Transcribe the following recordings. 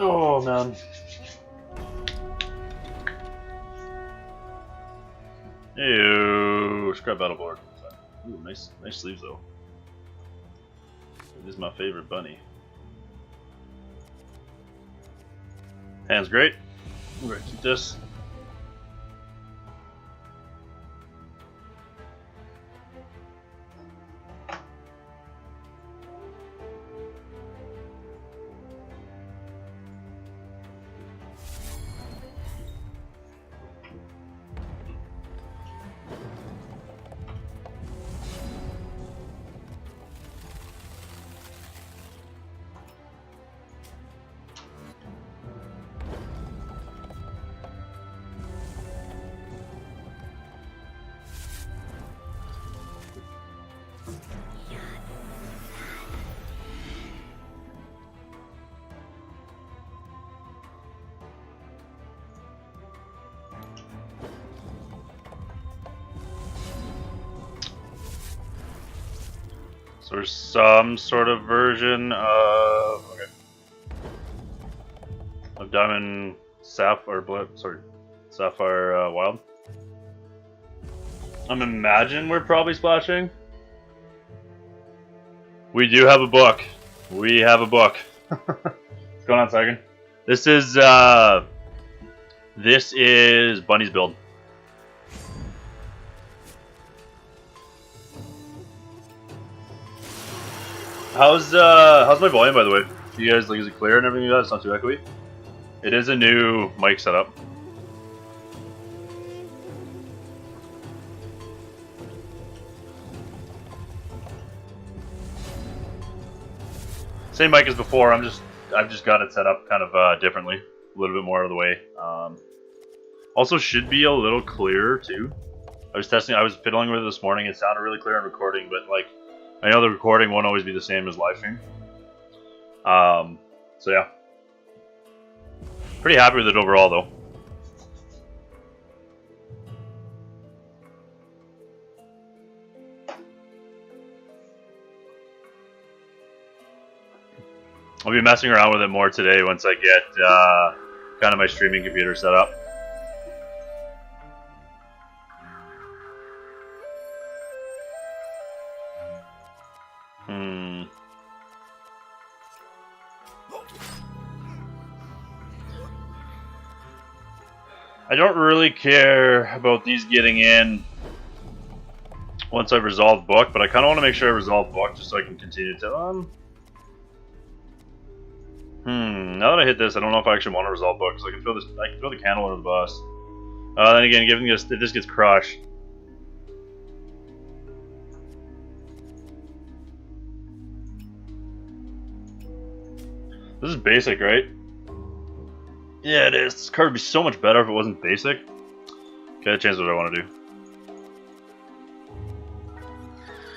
Oh man. Ew, scrap battle board. Ooh, nice sleeves though. This is my favorite bunny. Hand's great. I'm gonna keep this. So there's some sort of version of Diamond Sapphire Sapphire Wild. I'm imagining we're probably splashing. We do have a book. We have a book. What's going on, second? This is Bunny's build. How's my volume, by the way? You guys, like, is it clear and everything like that? It's not too echoey? It is a new mic setup. Same mic as before. I've just got it set up kind of differently, a little bit more out of the way. Also, should be a little clearer too. I was fiddling with it this morning. It sounded really clear on recording, but like, I know the recording won't always be the same as live stream. So yeah. Pretty happy with it overall though. I'll be messing around with it more today once I get kind of my streaming computer set up. I don't really care about these getting in once I've resolved book, but I kind of want to make sure I resolve book just so I can continue to now that I hit this, I don't know if I actually want to resolve book because I can throw the candle under the bus. Then again, given this, if this gets crushed. This is basic, right? Yeah, it is. This card would be so much better if it wasn't basic. Okay, that changes what I want to do.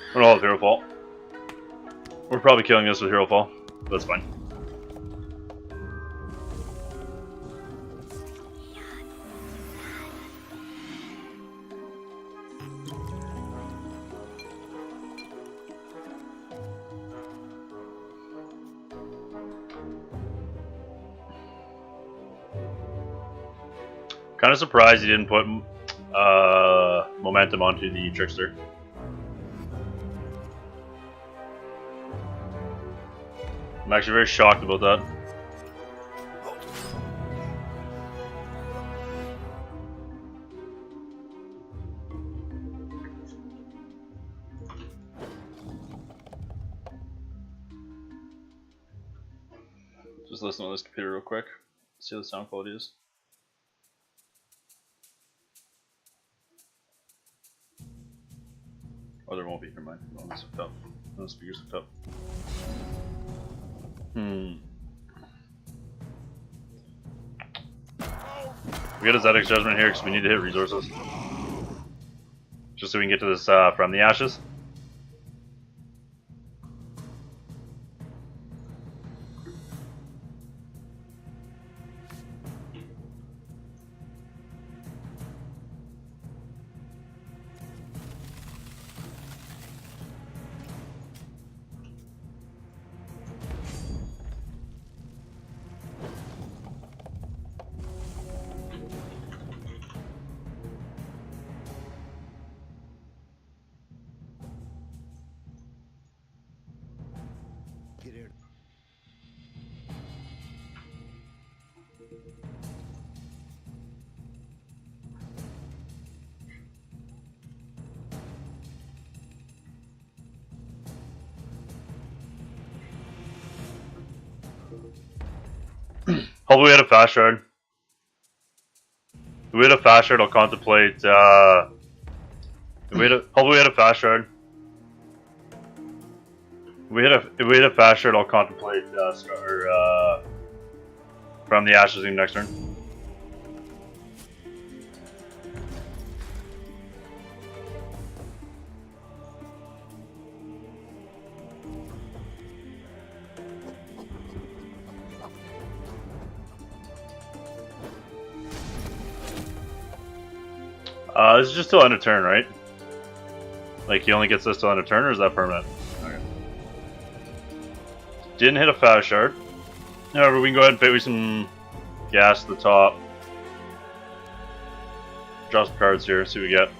I'm gonna hold Herofall. We're probably killing this with Herofall. That's fine. Kind of surprised he didn't put momentum onto the Trickster. I'm actually very shocked about that. Just listen to this computer real quick. See how the sound quality is. Oh, there won't be. Never mind. No, it's hooked up. No, the speaker's hooked up. We got a Zeddek's Judgment here because we need to hit resources. Just so we can get to this from the ashes. Hopefully we had a fast shard. If we had a fast shard, I'll contemplate, hopefully we had a fast shard. If we had a fast shard, I'll contemplate, from the Ashes team next turn. This is just till end of turn, right? Like, he only gets this till end of turn, or is that permanent? Okay. Didn't hit a fast shard. However, we can go ahead and pay some gas to the top. Draw some cards here, see what we get.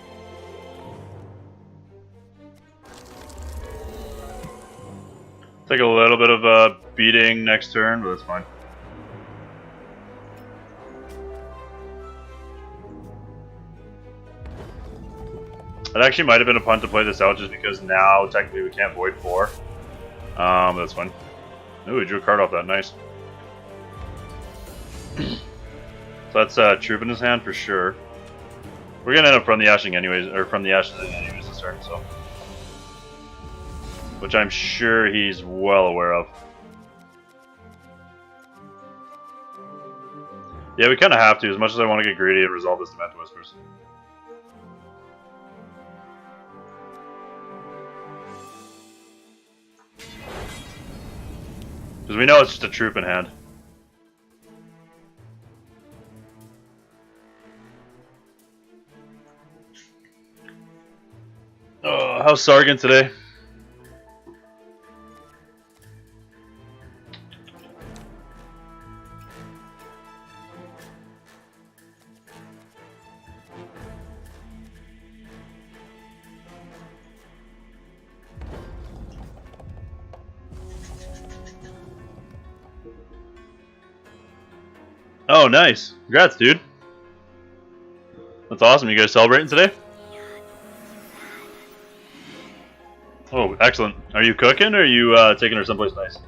Take a little bit of a beating next turn, but that's fine. It actually might have been a punt to play this out just because now technically we can't void 4. But that's fine. Ooh, we drew a card off that, nice. So that's Troop in his hand for sure. We're gonna end up from the Ashing anyways, or from the Ashes anyways this turn, so. Which I'm sure he's well aware of. Yeah, we kinda have to, as much as I want to get greedy and resolve this Demented Whispers. Because we know it's just a Troop in hand. Oh, how's Sargon today? Oh, nice. Congrats, dude. That's awesome. You guys celebrating today? Oh, excellent. Are you cooking or are you taking her someplace nice?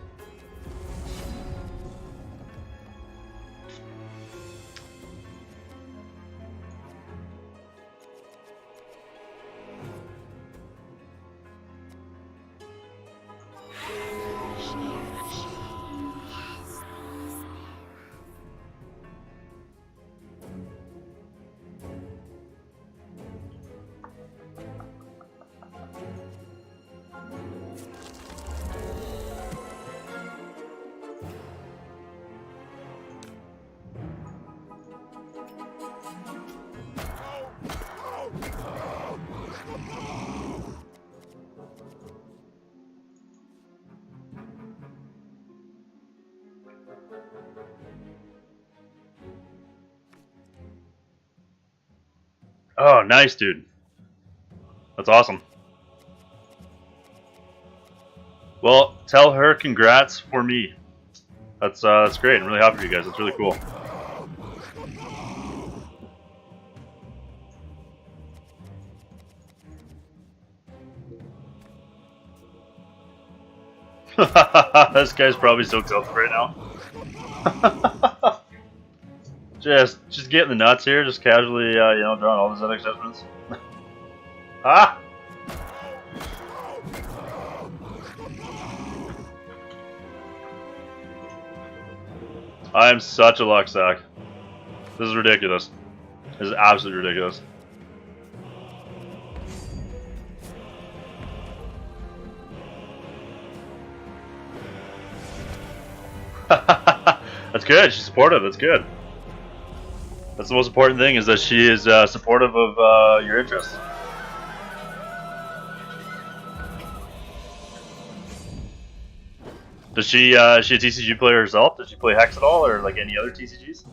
Oh, nice, dude. That's awesome. Well, tell her congrats for me. That's great. I'm really happy for you guys. That's really cool. This guy's probably so tilted right now. just getting the nuts here, just casually, you know, drawing all the Zeddek judgments. Ah! I am such a luck sack. This is ridiculous. This is absolutely ridiculous. That's good. She's supportive. That's good. That's the most important thing, is that she is supportive of your interests. Does she a TCG player herself? Does she play Hex at all, or like any other TCGs?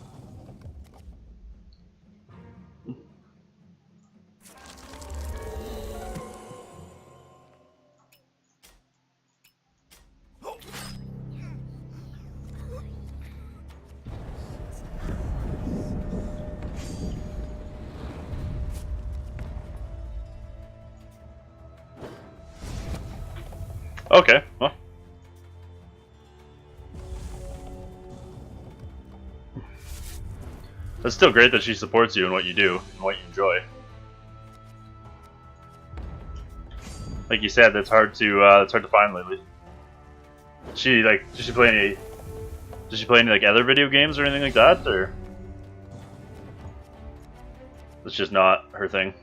Okay, well. It's still great that she supports you in what you do and what you enjoy. Like you said, that's hard to find lately. Does she play any like other video games or anything like that, or it's just not her thing?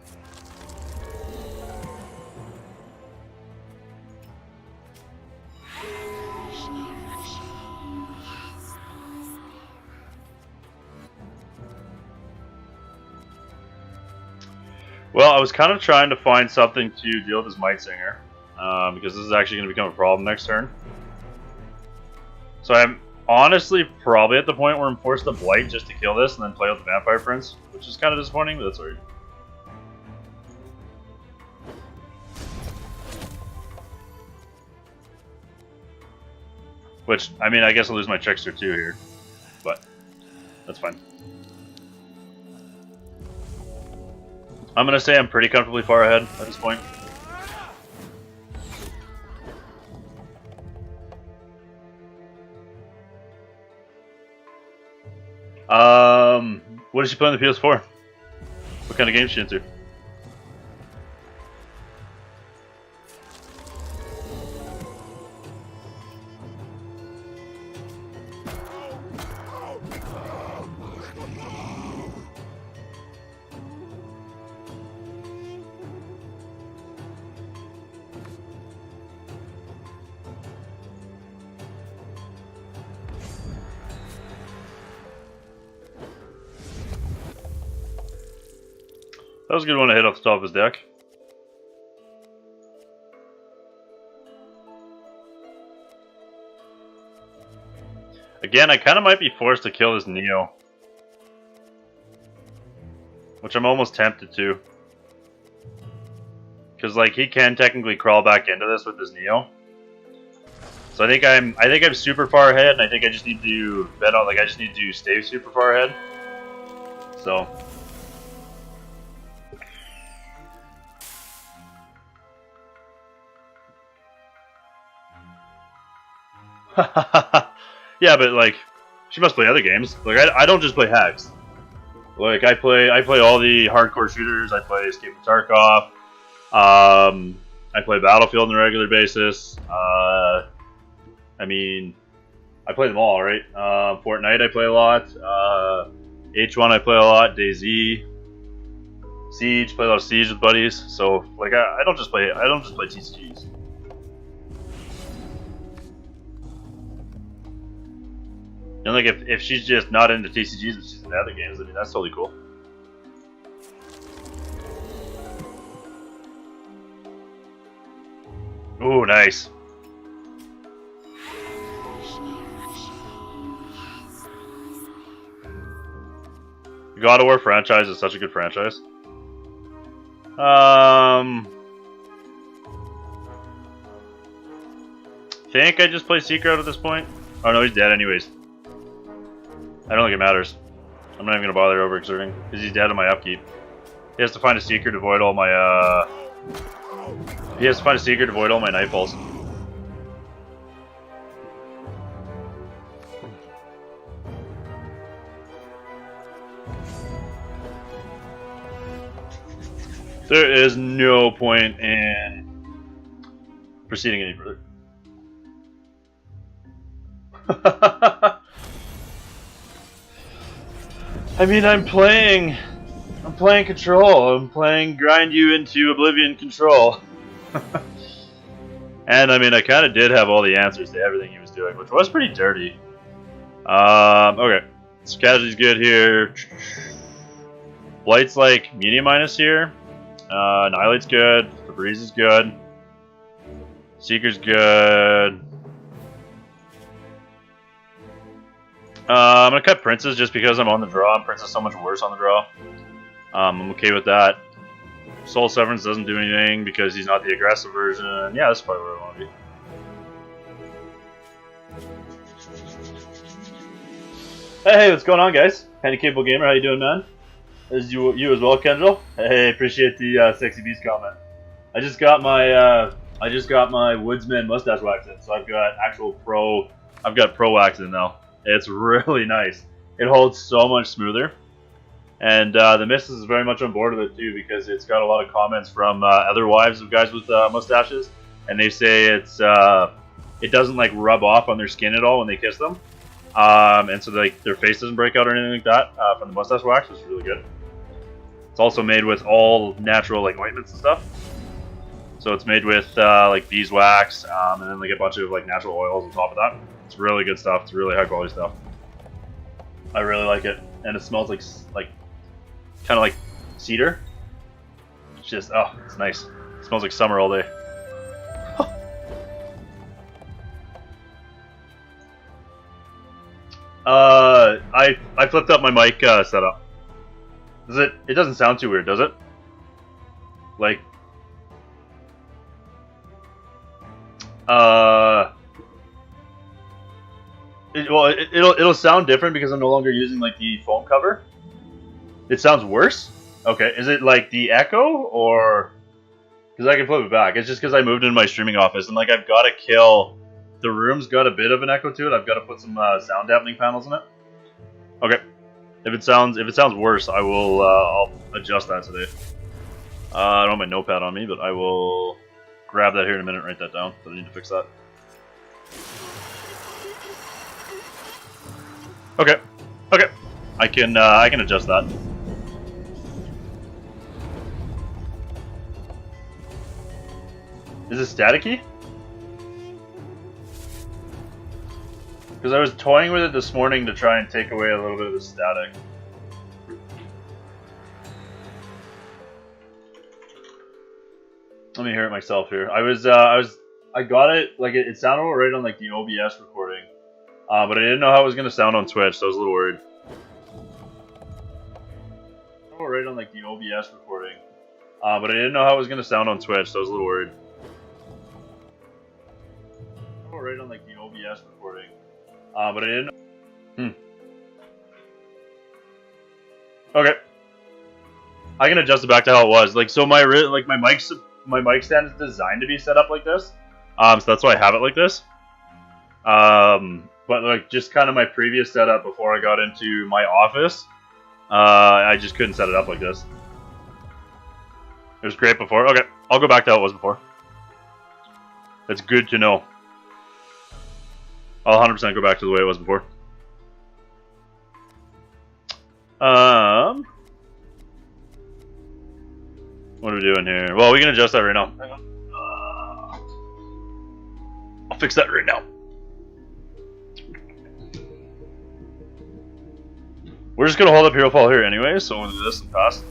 Well, I was kind of trying to find something to deal with this Might Singer, because this is actually going to become a problem next turn. So I'm honestly probably at the point where I'm forced to Blight just to kill this and then play with the Vampire Prince, which is kind of disappointing, but that's alright. Which, I mean, I guess I'll lose my Trickster too here, but that's fine. I'm going to say I'm pretty comfortably far ahead at this point. What does she play on the PS4? What kind of game is she into? That was a good one to hit off the top of his deck. Again, I kind of might be forced to kill this Neo, which I'm almost tempted to, because like he can technically crawl back into this with his Neo. So I think I'm super far ahead, and I think I just need to bet on, like, I just need to stay super far ahead. So. Yeah, but like, she must play other games. Like, I don't just play hacks. Like, I play all the hardcore shooters. I play Escape from Tarkov. I play Battlefield on a regular basis. I mean, I play them all, right? Fortnite I play a lot. H1 I play a lot. DayZ, Siege, play a lot of Siege with buddies. So like, I don't just play TCGs. And like, if she's just not into TCGs but she's into other games, I mean, that's totally cool. Ooh, nice. The God of War franchise is such a good franchise. Think I just play Secret at this point. Oh no, he's dead anyways. I don't think it matters. I'm not even gonna bother overexerting because he's dead on my upkeep. He has to find a secret to avoid all my Nightfalls. There is no point in proceeding any further. I mean, I'm playing Control. I'm playing Grind You into Oblivion Control. And I mean, I kind of did have all the answers to everything he was doing, which was pretty dirty. Okay. So Casualty's good here. Blight's like medium minus here. Annihilate's good. Faebreeze is good. Seeker's good. I'm gonna cut Princess just because I'm on the draw, and Princess is so much worse on the draw. I'm okay with that. Soul Severance doesn't do anything because he's not the aggressive version. Yeah, that's probably where I want to be. Hey, what's going on, guys? Handy Capable Gamer, how you doing, man? Is you as well, Kendall? Hey, appreciate the Sexy Beast comment. I just got my Woodsman mustache wax in, so I've got pro wax in now. It's really nice. It holds so much smoother. And the Missus is very much on board with it too, because it's got a lot of comments from other wives of guys with mustaches, and they say it doesn't like rub off on their skin at all when they kiss them, and so like their face doesn't break out or anything like that from the mustache wax, which is really good. It's also made with all natural like ointments and stuff. So it's made with like beeswax, and then like a bunch of like natural oils on top of that. It's really good stuff. It's really high quality stuff. I really like it, and it smells like kind of like cedar. It's just it's nice. It smells like summer all day. I flipped up my mic setup. It doesn't sound too weird, does it? Like, it'll sound different because I'm no longer using like the foam cover. It sounds worse. Okay, is it like the echo or? Because I can flip it back. It's just because I moved into my streaming office and like I've got to kill. The room's got a bit of an echo to it. I've got to put some sound dampening panels in it. Okay. If it sounds worse, I will I'll adjust that today. I don't have my notepad on me, but I will grab that here in a minute and write that down. But I need to fix that. Okay. Okay. I can adjust that. Is it staticky? Because I was toying with it this morning to try and take away a little bit of the static. Let me hear it myself here. I got it, like it sounded all right on like the OBS recording, but I didn't know how it was gonna sound on Twitch, so I was a little worried. All right on like the OBS recording, but I didn't know how it was gonna sound on Twitch, so I was a little worried. All right on like the OBS recording. But I didn't. Okay. I can adjust it back to how it was. Like, so my mic stand is designed to be set up like this. So that's why I have it like this. But like just kind of my previous setup before I got into my office, I just couldn't set it up like this. It was great before. Okay, I'll go back to how it was before. That's good to know. I'll 100% go back to the way it was before. What are we doing here? Well, we can adjust that right now. Hang on. I'll fix that right now. We're just gonna hold up Herofall here anyway, so we'll do this and pass.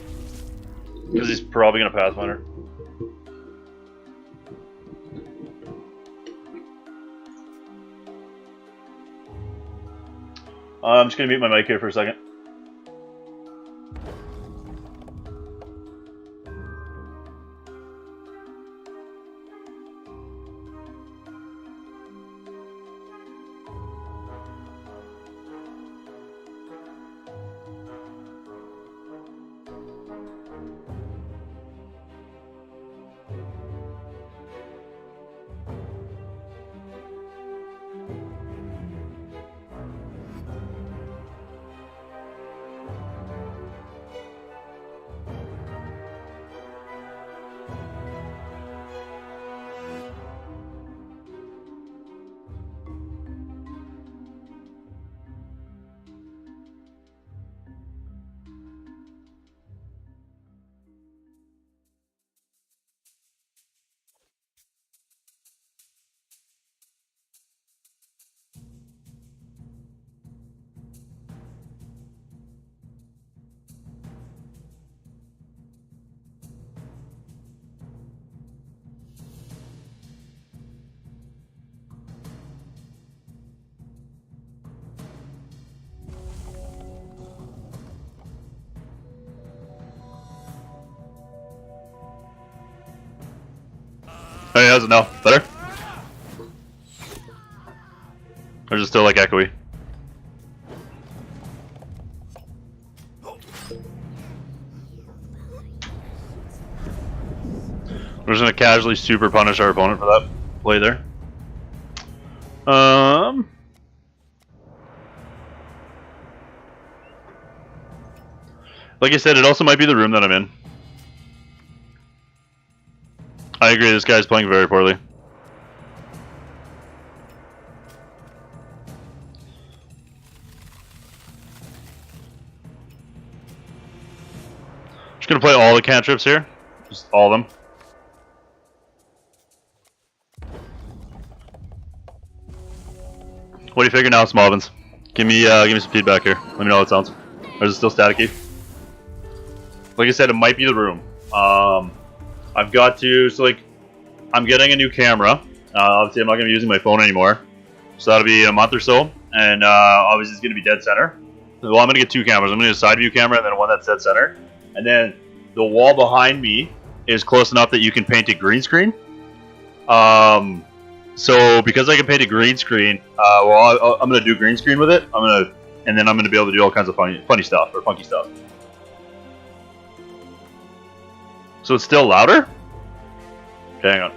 Because he's probably gonna Pathfinder. I'm just gonna mute my mic here for a second. Hey, how's it now? Better? Or is it still like echoey? We're just gonna casually super punish our opponent for that play there. Like I said, it also might be the room that I'm in. I agree, this guy's playing very poorly. Just gonna play all the cantrips here. Just all of them. What do you figure now, Smallvins? Give me some feedback here. Let me know how it sounds. Or is it still staticky? Like I said, it might be the room. I've got to, so like, I'm getting a new camera. Obviously, I'm not going to be using my phone anymore. So that'll be a month or so. And obviously, it's going to be dead center. Well, I'm going to get two cameras. I'm going to get a side view camera and then one that's dead center. And then the wall behind me is close enough that you can paint it green screen. So because I can paint a green screen, well, I'm going to do green screen with it. And then I'm going to be able to do all kinds of funny stuff or funky stuff. So it's still louder? Okay, hang on.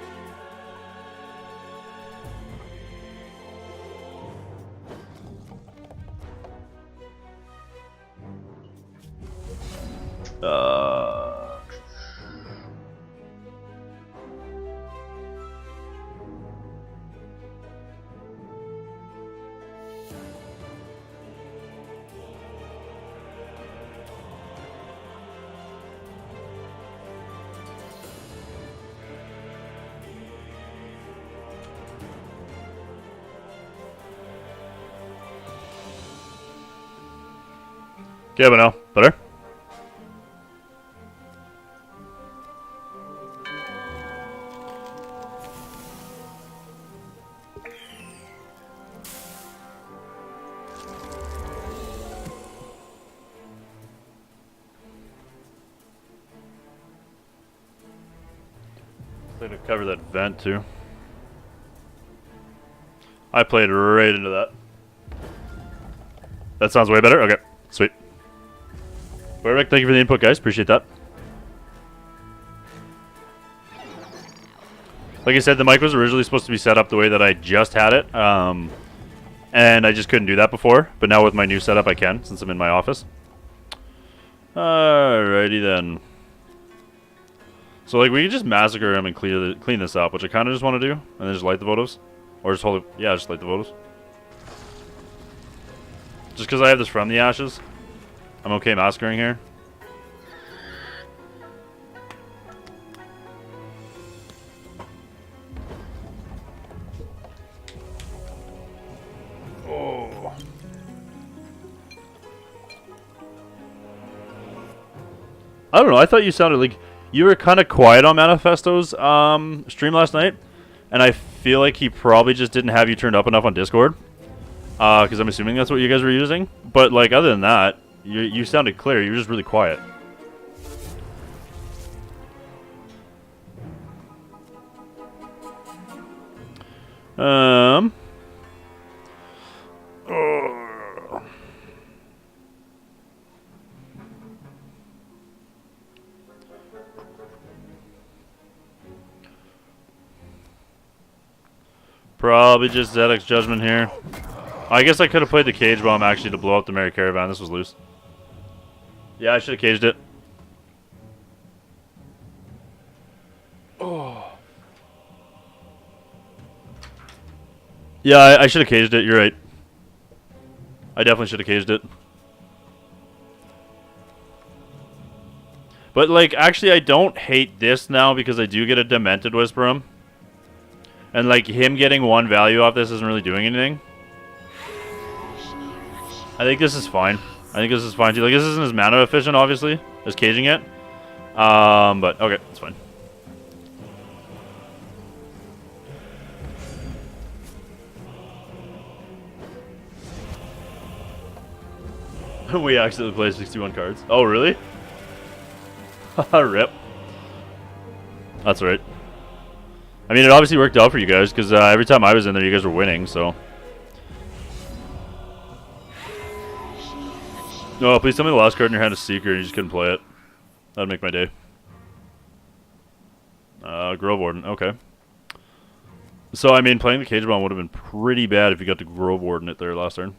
Okay, but now, better? Play to cover that vent too. I played right into that. That sounds way better? Okay, sweet. Perfect, thank you for the input, guys. Appreciate that. Like I said, the mic was originally supposed to be set up the way that I just had it. And I just couldn't do that before. But now with my new setup, I can, since I'm in my office. Alrighty then. So like we can just massacre him and clean this up, which I kind of just want to do. And then just light the votives. Or just hold it. Yeah, just light the votives. Just because I have this from the ashes. I'm okay massacring here. Oh. I don't know, I thought you sounded like you were kind of quiet on Manifesto's stream last night. And I feel like he probably just didn't have you turned up enough on Discord. Because I'm assuming that's what you guys were using. But like other than that, you sounded clear. You were just really quiet. Probably just Zeddek's Judgment here. I guess I could have played the Cage Bomb actually to blow up the Merry Caravan. This was loose. Yeah, I should have caged it. Oh. Yeah, I should have caged it. You're right. I definitely should have caged it. But, like, actually, I don't hate this now because I do get a Demented Whisper him. And, like, him getting one value off this isn't really doing anything. I think this is fine. I think this is fine too. Like, this isn't as mana efficient, obviously, as caging it. But, okay, it's fine. We accidentally played 61 cards. Oh, really? Rip. That's right. I mean, it obviously worked out for you guys, because every time I was in there, you guys were winning, so... No, please tell me the last card in your hand is Seeker and you just couldn't play it. That'd make my day. Grove Warden, okay. So, I mean, playing the Cage Bomb would have been pretty bad if you got to Grove Warden it there last turn.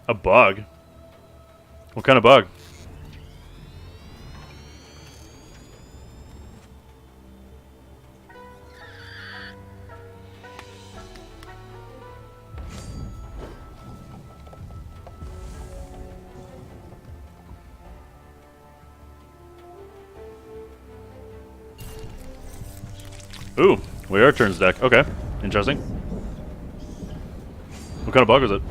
A bug? What kind of bug? Ooh, we are turns deck. Okay, interesting. What kind of bug is it?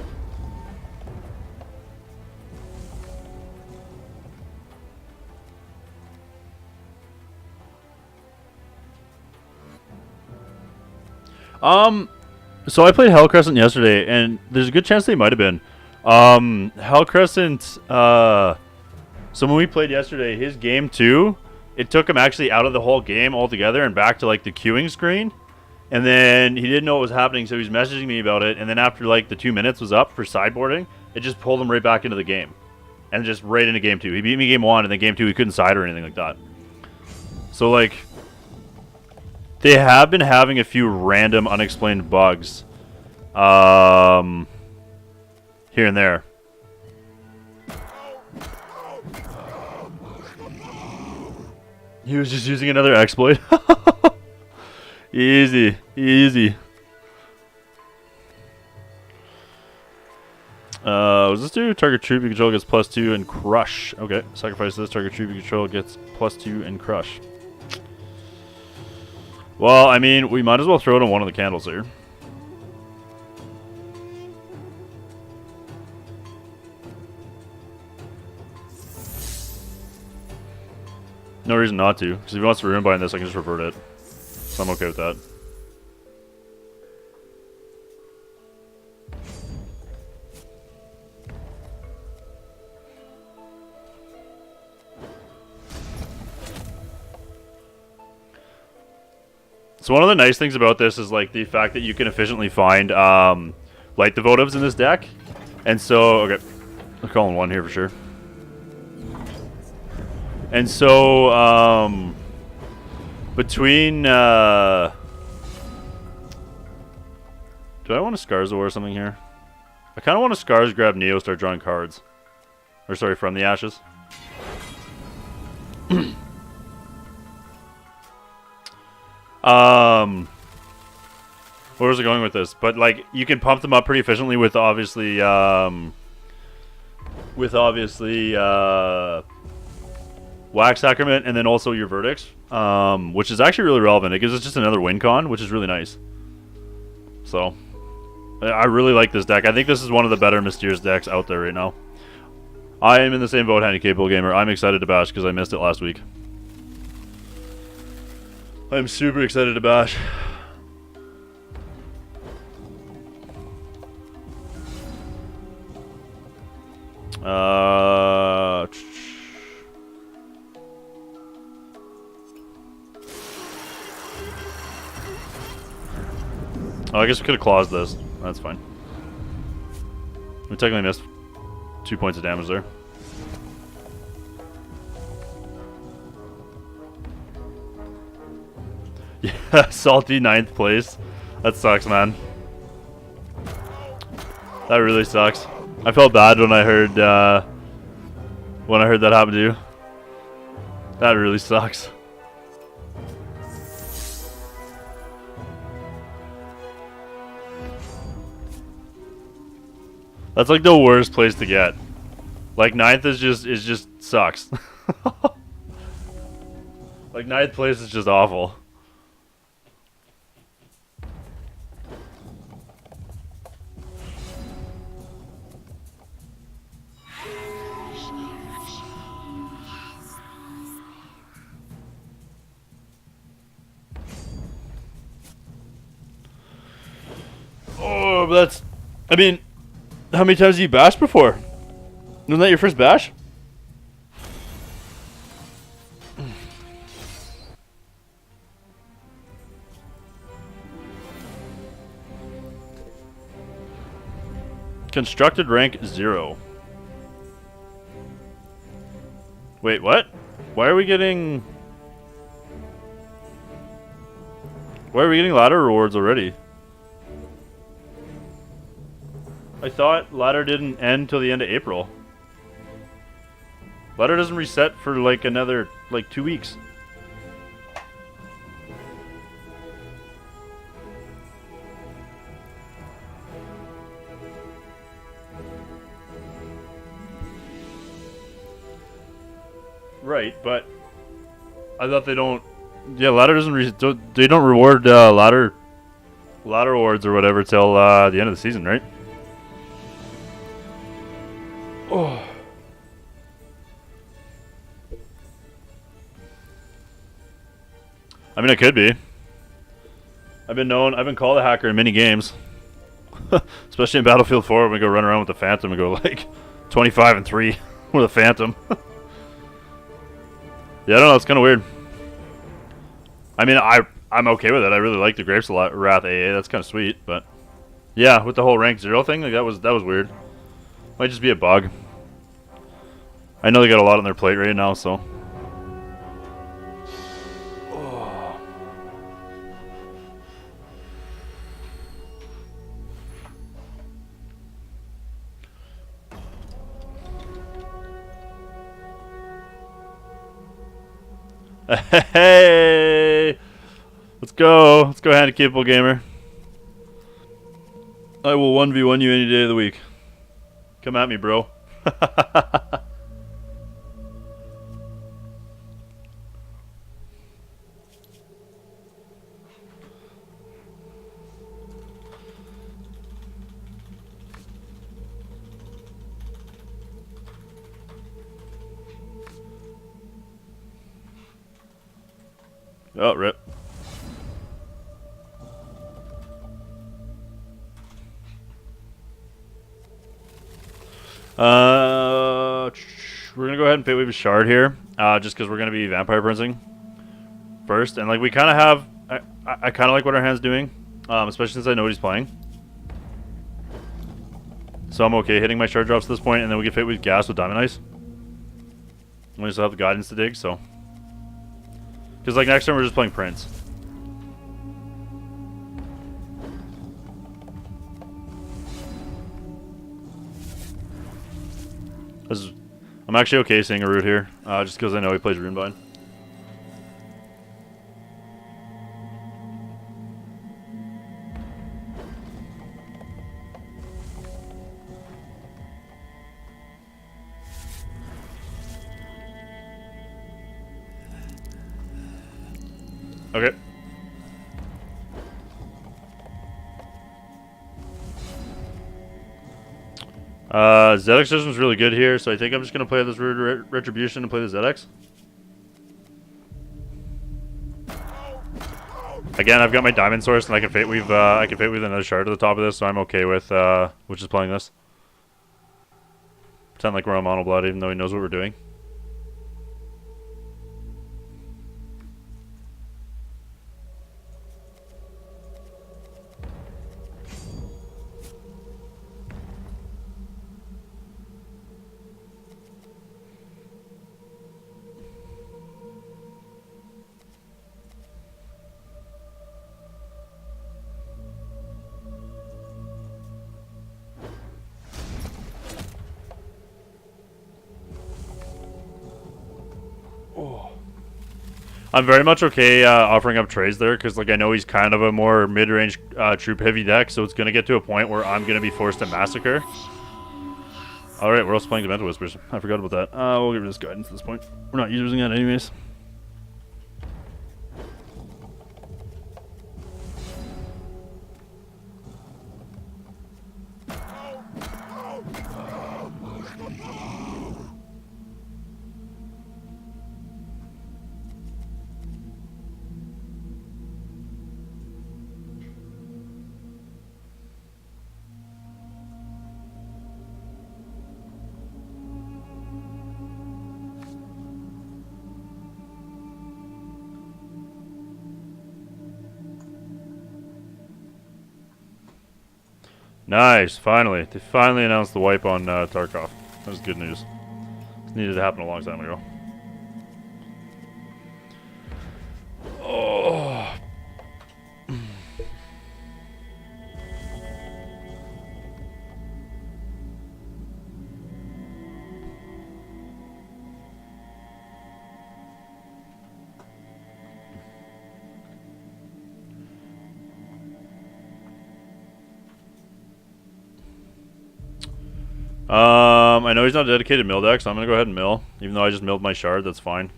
So I played Hell Crescent yesterday, and there's a good chance they might have been. Hell Crescent, so when we played yesterday, his game 2, it took him actually out of the whole game altogether and back to, like, the queuing screen. And then he didn't know what was happening, so he was messaging me about it. And then after, like, the 2 minutes was up for sideboarding, it just pulled him right back into the game. And just right into game 2. He beat me game 1, and then game 2 he couldn't side or anything like that. So, like, they have been having a few random unexplained bugs. Here and there. He was just using another exploit. Easy, easy. What does this do? Target troop you control gets +2 and crush. Okay, sacrifice this. Target troop you control gets +2 and crush. Well, I mean, we might as well throw it on one of the candles here. No reason not to, because if he wants to Runebind this, I can just revert it. So I'm okay with that. So one of the nice things about this is like the fact that you can efficiently find Light the Votives in this deck. And so, okay, I'm calling one here for sure. And so, between, do I want a Scars of War or something here? I kind of want to Scars, grab Neo, start drawing cards. Or sorry, from the Ashes. Where was I going with this? But like, you can pump them up pretty efficiently with obviously, Wax Sacrament, and then also your verdicts, which is actually really relevant. It gives us just another win con, which is really nice. So, I really like this deck. I think this is one of the better Mysteres decks out there right now. I am in the same boat, Handy Capable Gamer. I'm excited to bash because I missed it last week. I'm super excited to bash. Oh, I guess we could have claused this. That's fine. We technically missed 2 points of damage there. Yeah, salty 9th place. That sucks, man. That really sucks. I felt bad when I heard that happen to you. That really sucks. That's like the worst place to get. Like 9th is just sucks. Like 9th place is just awful. Oh, but that's, I mean, how many times have you bashed before? Wasn't that your first bash? Constructed rank 0. Wait, what? Why are we getting ladder rewards already? I thought ladder didn't end till the end of April. Ladder doesn't reset for like another 2 weeks. Right, but I thought they don't. Yeah, ladder doesn't. They don't reward ladder awards or whatever till the end of the season, right? Oh. I mean, it could be. I've been called a hacker in many games, especially in Battlefield 4 when we go run around with the Phantom and go like 25-3 with a Phantom. Yeah, I don't know. It's kind of weird. I mean, I'm okay with it. I really like the Grapes of Wrath AA. That's kind of sweet, but yeah, with the whole rank 0 thing, like that was weird. Might just be a bug. I know they got a lot on their plate right now, so. Hey! Let's go, Handicapable Gamer. I will 1v1 you any day of the week. Come at me, bro. Oh, rip. We're gonna go ahead and Faebreeze Shard here, just because we're gonna be Vampire Princing first, and like we kind of have, I kind of like what our hand's doing, especially since I know what he's playing. So I'm okay hitting my shard drops at this point, and then we get Faebreeze Gas with Diamond Ice. We still have the guidance to dig, so. Because like next time we're just playing Prince. I'm actually okay seeing a Root here, just because I know he plays Runebind. Okay. Zeddek's system's really good here, so I think I'm just going to play this Root of Retribution and play the Zeddek's. Again, I've got my Diamond Source, and I can Fateweave another shard to the top of this, so I'm okay with just playing this. Pretend like we're on Mono Blood, even though he knows what we're doing. I'm very much okay offering up trades there, because like I know he's kind of a more mid-range troop heavy deck, so it's going to get to a point where I'm going to be forced to Massacre. Alright, we're also playing Demented Whispers. I forgot about that. We'll get rid of this guidance at this point. We're not using that anyways. Nice, finally. They finally announced the wipe on Tarkov. That was good news. This needed to happen a long time ago. Oh. I know he's not a dedicated mill deck, so I'm going to go ahead and mill. Even though I just milled my shard, that's fine.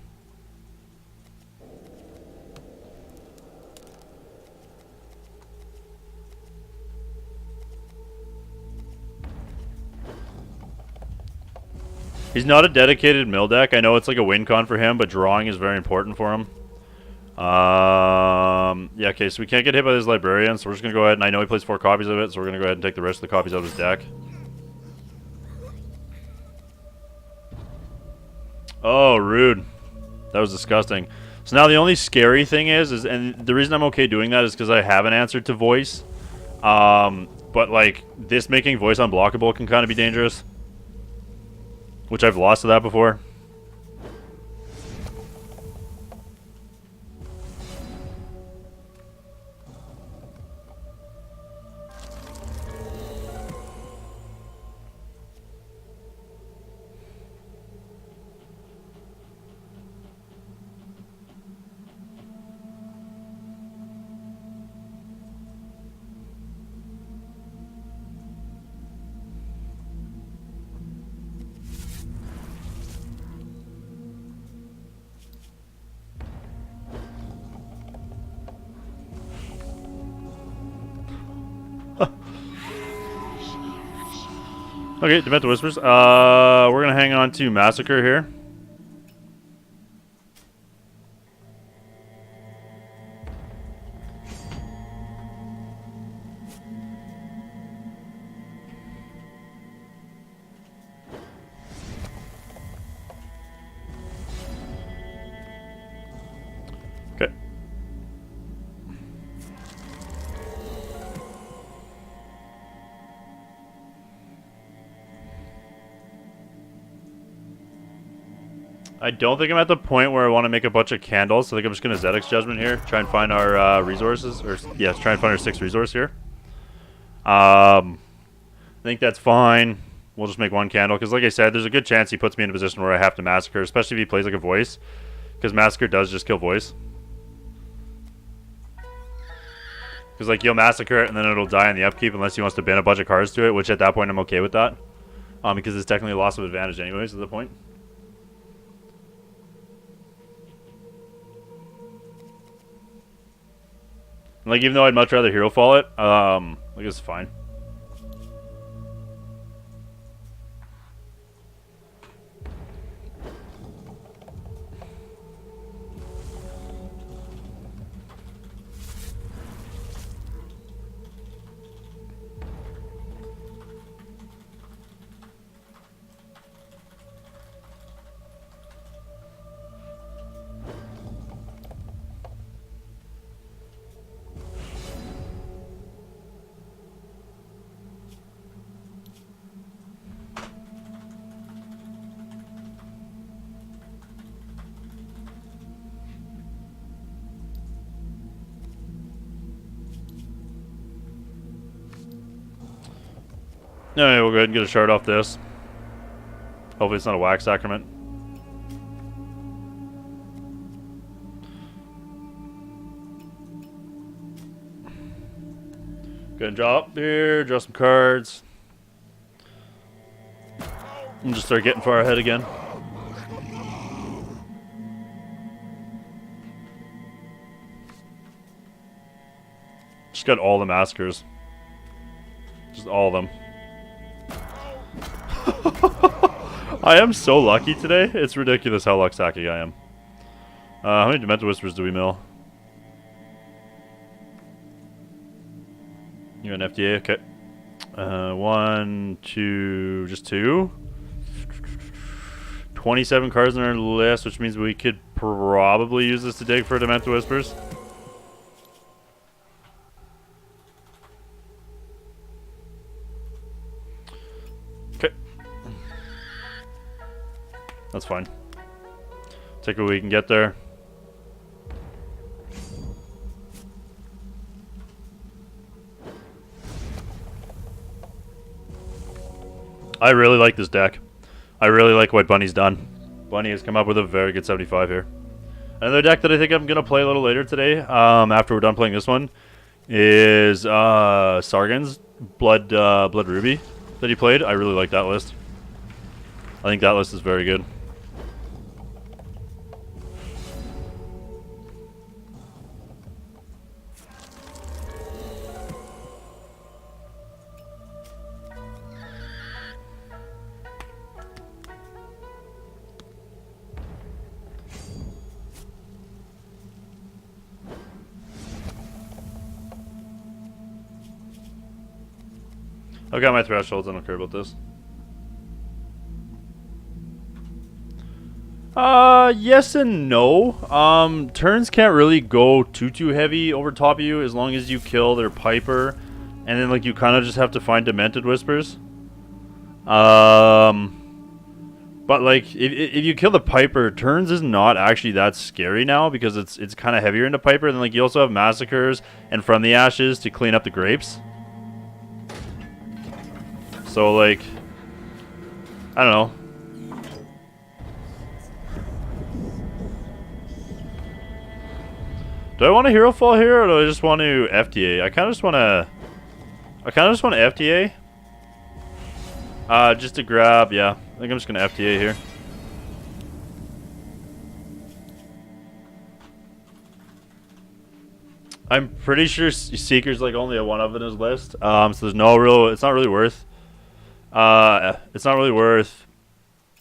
He's not a dedicated mill deck. I know it's like a win con for him, but drawing is very important for him. Yeah, okay, so we can't get hit by this Librarian, so we're just going to go ahead, and I know he plays 4 copies of it, so we're going to go ahead and take the rest of the copies out of his deck. Oh, rude. That was disgusting. So now the only scary thing is and the reason I'm okay doing that is because I haven't answered to voice. But like, this making voice unblockable can kind of be dangerous. Which I've lost to that before. Okay, Demented Whispers. We're gonna hang on to Massacre here. Okay. I don't think I'm at the point where I want to make a bunch of candles, so I think I'm just going to Zeddek's Judgment here. Try and find our resources. Or, yes, try and find our 6th resource here. I think that's fine. We'll just make 1 candle, because like I said, there's a good chance he puts me in a position where I have to Massacre, especially if he plays like a voice, because Massacre does just kill voice. Because like, you'll Massacre it, and then it'll die on the upkeep unless he wants to ban a bunch of cards to it, which at that point I'm okay with that. Because it's technically a loss of advantage anyways at the point. Like, even though I'd much rather Herofall it, like, it's fine. Alright, we'll go ahead and get a shard off this. Hopefully it's not a Wax Sacrament. Go ahead and draw up here, draw some cards. And just start getting far ahead again. Just got all the Massacres. Just all of them. I am so lucky today. It's ridiculous how luck-sacky I am. How many Demented Whispers do we mill? You an FDA? Okay. 1, 2, just 2. 27 cards on our list, which means we could probably use this to dig for Demented Whispers. Okay. That's fine. Take what we can get there. I really like this deck. I really like what Bunny's done. Bunny has come up with a very good 75 here. Another deck that I think I'm going to play a little later today, after we're done playing this one, is Sargon's Blood Ruby that he played. I really like that list. I think that list is very good. I've got my thresholds, I don't care about this. Yes and no. Turns can't really go too heavy over top of you as long as you kill their Piper. And then, like, you kind of just have to find Demented Whispers. But, like, if you kill the Piper, turns is not actually that scary now because it's kind of heavier into Piper. And then, like, you also have Massacres and From the Ashes to clean up the grapes. So, like, I don't know. Do I want a Herofall here, or do I just want to FTA? I kind of just want to FTA. Just to grab, yeah. I think I'm just gonna FTA here. I'm pretty sure Seeker's like only a one of in his list. So there's no real. It's not really worth. It's not really worth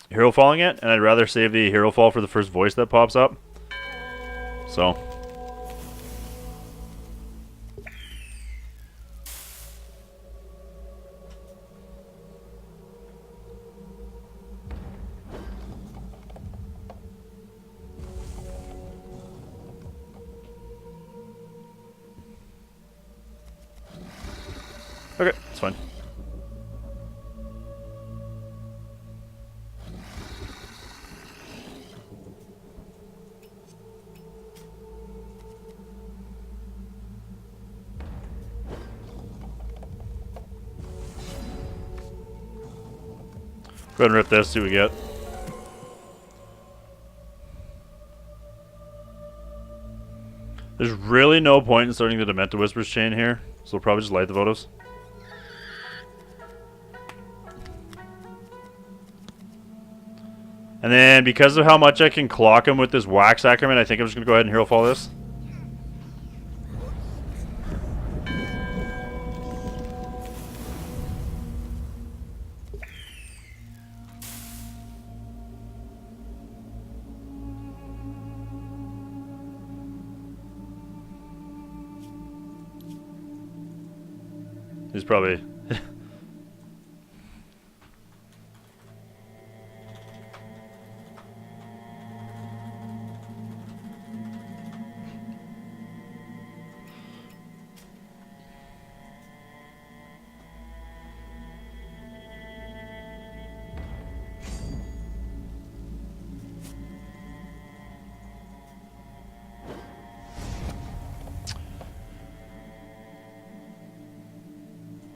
hero falling it, and I'd rather save the hero fall for the first voice that pops up. So. Okay, it's fine. Go ahead and rip this, see what we get. There's really no point in starting the Demented Whispers chain here, so we'll probably just Light the Votives. And then, because of how much I can clock him with this Wax Sacrament, I think I'm just going to go ahead and Hero Fall this. He's probably...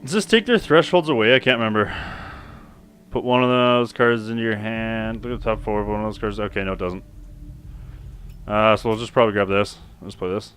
Does this take their thresholds away? I can't remember. Put one of those cards into your hand. Look at the top four of one of those cards. Okay, no, it doesn't. So we'll just probably grab this. Let's play this.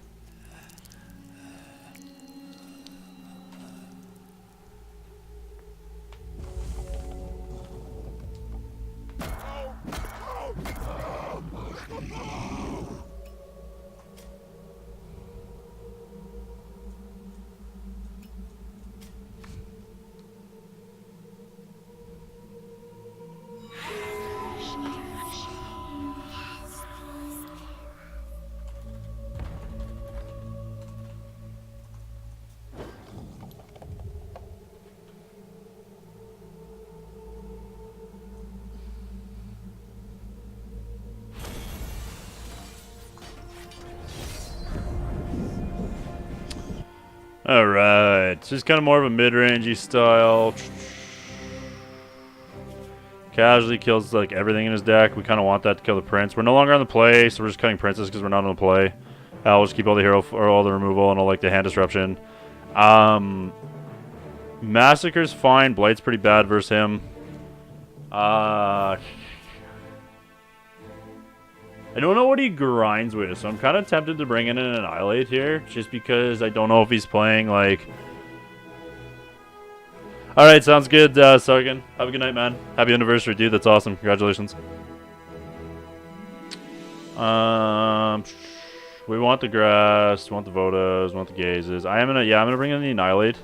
Alright, so it's kind of more of a mid-rangey style. Casually kills like everything in his deck. We kind of want that to kill the Prince. We're no longer on the play, so we're just cutting Princes because we're not on the play. We'll just keep all the hero or all the removal and all like the hand disruption. Massacre's fine. Blight's pretty bad versus him. I don't know what he grinds with, so I'm kind of tempted to bring in an Annihilate here, just because I don't know if he's playing, like... All right, sounds good, Sargon. Have a good night, man. Happy anniversary, dude. That's awesome. Congratulations. We want the grass, we want the votives, we want the gazes. I'm gonna bring in the annihilate.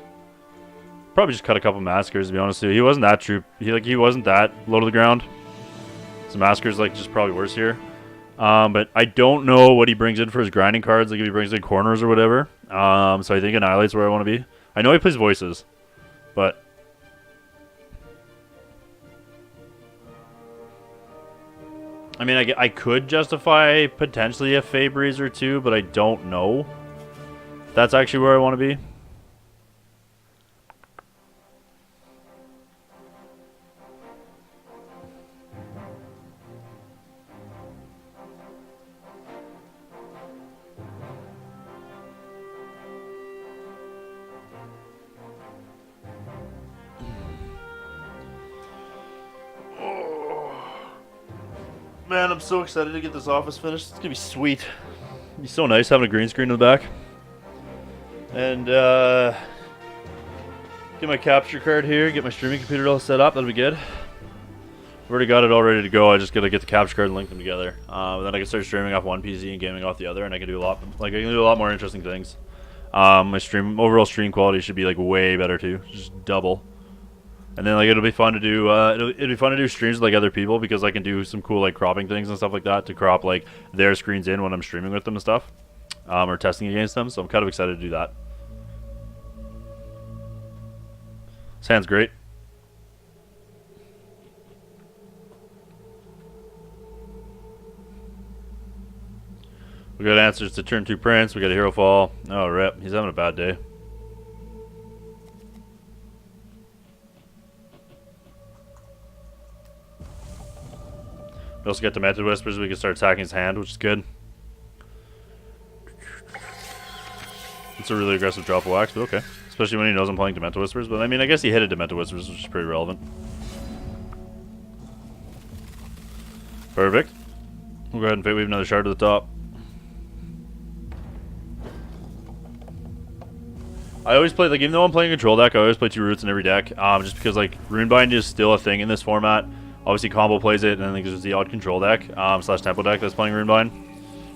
Probably just cut a couple massacres, to be honest with you. He wasn't that troop. He wasn't that low to the ground. So massacres like just probably worse here. But I don't know what he brings in for his grinding cards, like if he brings in corners or whatever. So I think annihilate's where I want to be. I know he plays voices, but I mean, I could justify potentially a Faebreeze or two, but I don't know. That's actually where I want to be. Man, I'm so excited to get this office finished. It's gonna be sweet. It'd be so nice having a green screen in the back. And get my capture card here, get my streaming computer all set up, that'll be good. I've already got it all ready to go. I just gotta get the capture card and link them together. Then I can start streaming off one PC and gaming off the other, and I can do a lot more interesting things. My overall stream quality should be like way better too, just double. And then like it'll be fun to do it'll be fun to do streams with like other people because I can do some cool like cropping things and stuff like that to crop like their screens in when I'm streaming with them and stuff. Or testing against them, so I'm kind of excited to do that. Sounds great. We got answers to turn 2 Prince, we got a Herofall. Oh rip, he's having a bad day. We also got Demented Whispers, we can start attacking his hand, which is good. It's a really aggressive drop of wax, but okay. Especially when he knows I'm playing Demented Whispers, but I mean, I guess he hit a Demented Whispers, which is pretty relevant. Perfect. We'll go ahead and Fate Weave another shard to the top. I always play, like, even though I'm playing a control deck, I always play 2 roots in every deck, just because, like, Runebind is still a thing in this format. Obviously, Combo plays it, and I think there's the odd control deck, slash tempo deck that's playing Runebind.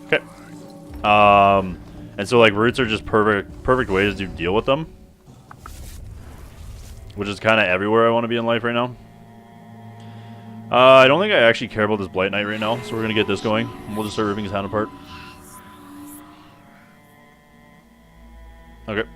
Okay. And so, like, roots are just perfect ways to deal with them. Which is kind of everywhere I want to be in life right now. I don't think I actually care about this Blight Knight right now, so we're going to get this going. And we'll just start ripping his hand apart. Okay.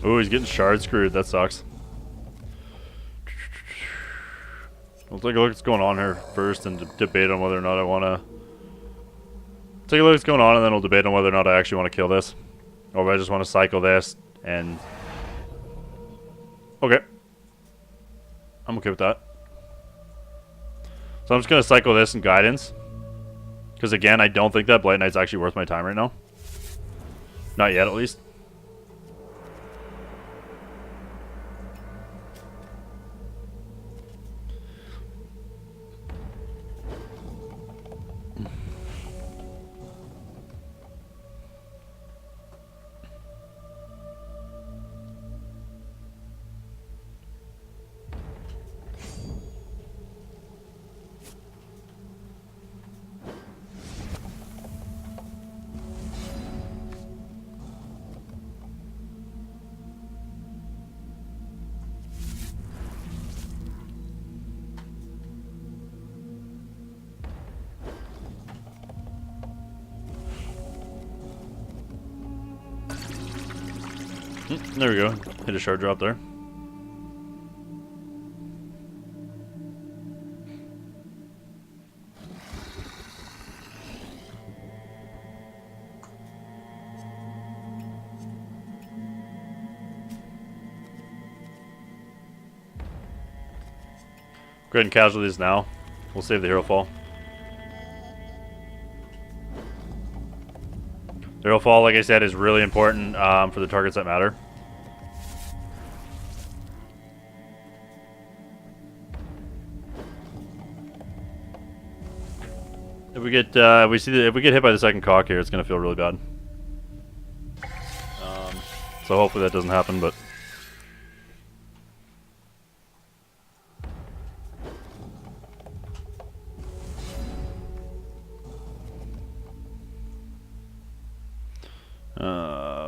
Oh, he's getting shard screwed. That sucks. We'll take a look at what's going on here first and debate on whether or not I want to... Take a look at what's going on and then we'll debate on whether or not I actually want to kill this. Or if I just want to cycle this and... Okay. I'm okay with that. So I'm just going to cycle this and guidance. Because again, I don't think that Blight Knight's actually worth my time right now. Not yet, at least. There we go. Hit a shard drop there. Go ahead and casualty these now. We'll save the Herofall. The Herofall, like I said, is really important for the targets that matter. If we get if we get hit by the second cock here, it's gonna feel really bad. So hopefully that doesn't happen, but.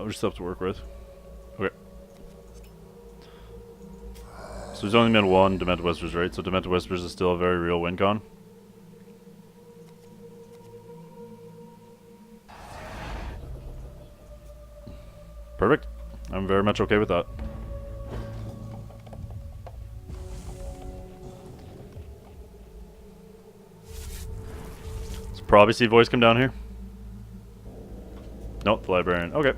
We just have to work with. Okay. So there's only been one Demented Whispers, right? So Demented Whispers is still a very real win con. Perfect. I'm very much okay with that. Let's probably see voice come down here. Nope, the librarian. Okay.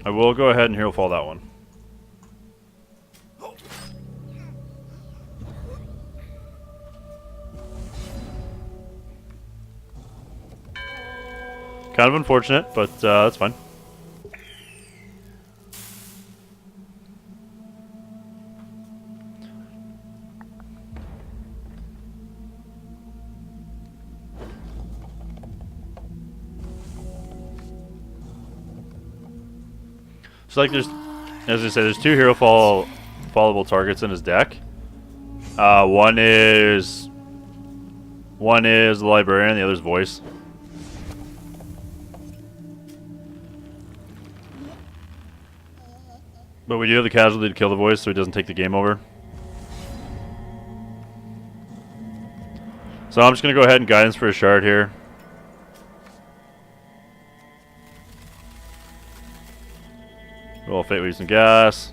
I will go ahead and Herofall that one. Kind of unfortunate, but that's fine. So like there's, as I said, there's two Herofall followable targets in his deck. One is the librarian, the other's voice. But we do have the casualty to kill the voice so he doesn't take the game over. So I'm just going to go ahead and guidance for a shard here. Roll Faebreeze some gas.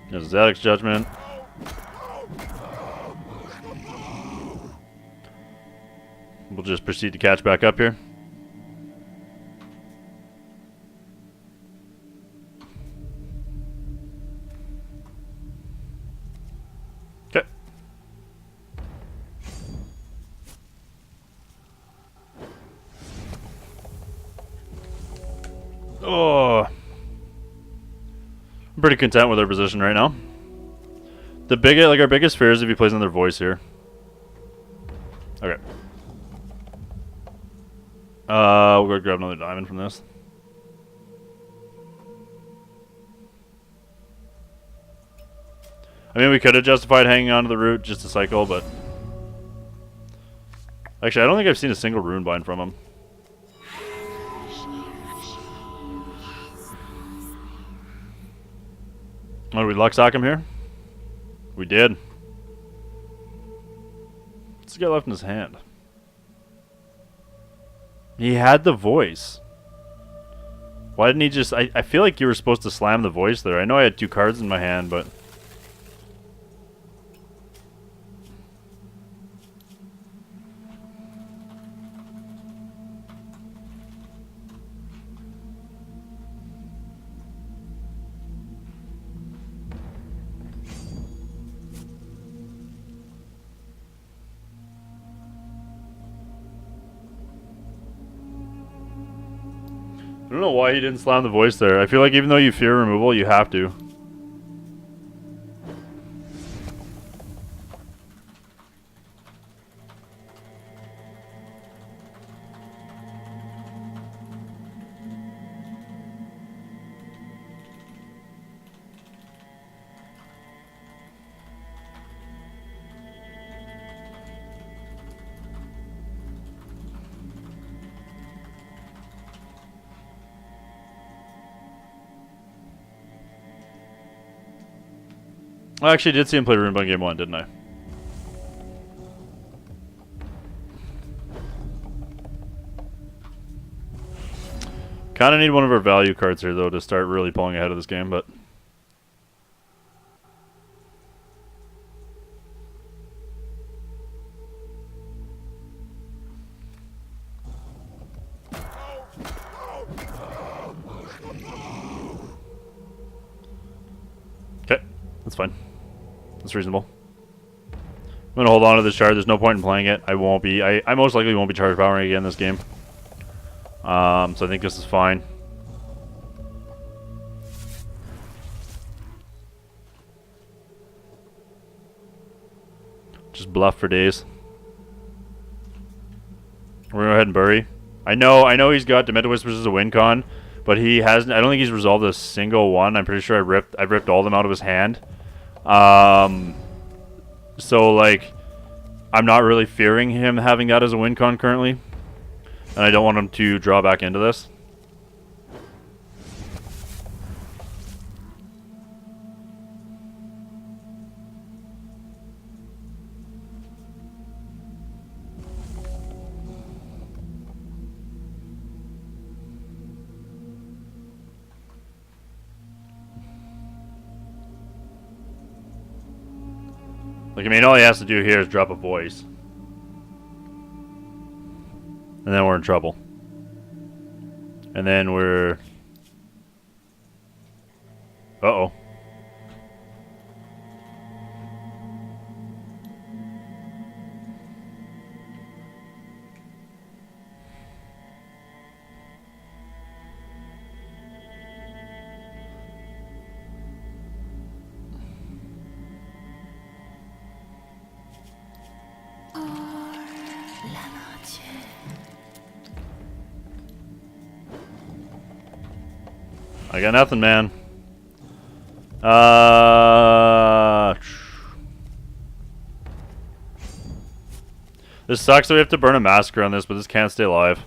There's Zeddek's Judgment. We'll just proceed to catch back up here. Okay. Oh, I'm pretty content with our position right now. Our biggest fear is if he plays another voice here. Okay. We'll go grab another diamond from this. I mean, we could have justified hanging on to the root just to cycle, but actually, I don't think I've seen a single rune bind from him. Oh, did we luck sock him here? We did. What's he got left in his hand? He had the voice. Why didn't he just... I feel like you were supposed to slam the voice there. I know I had two cards in my hand, but... I don't know why he didn't slam the voice there. I feel like even though you fear removal, you have to. I actually did see him play Runebone game 1, didn't I? Kind of need one of our value cards here, though, to start really pulling ahead of this game, but... fine. That's reasonable. I'm gonna hold on to this shard. There's no point in playing it. I won't be. I most likely won't be charge powering again this game. So I think this is fine. Just bluff for days. We're gonna go ahead and bury. I know he's got Demented Whispers as a win con, but he hasn't. I don't think he's resolved a single one. I'm pretty sure I ripped all of them out of his hand. So like, I'm not really fearing him having that as a win con currently, and I don't want him to draw back into this. Like, I mean, all he has to do here is drop a voice. And then we're in trouble. And then we're... Uh-oh. I got nothing, man. This sucks that we have to burn a Massacre on this, but this can't stay alive.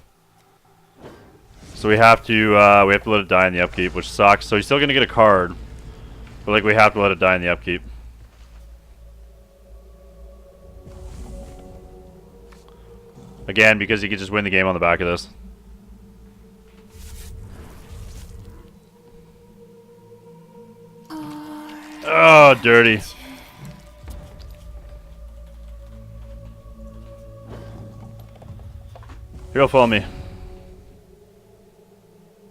So we have to let it die in the upkeep, which sucks. So he's still gonna get a card, but like we have to let it die in the upkeep. Again, because he could just win the game on the back of this. Oh, dirty. Herofall me.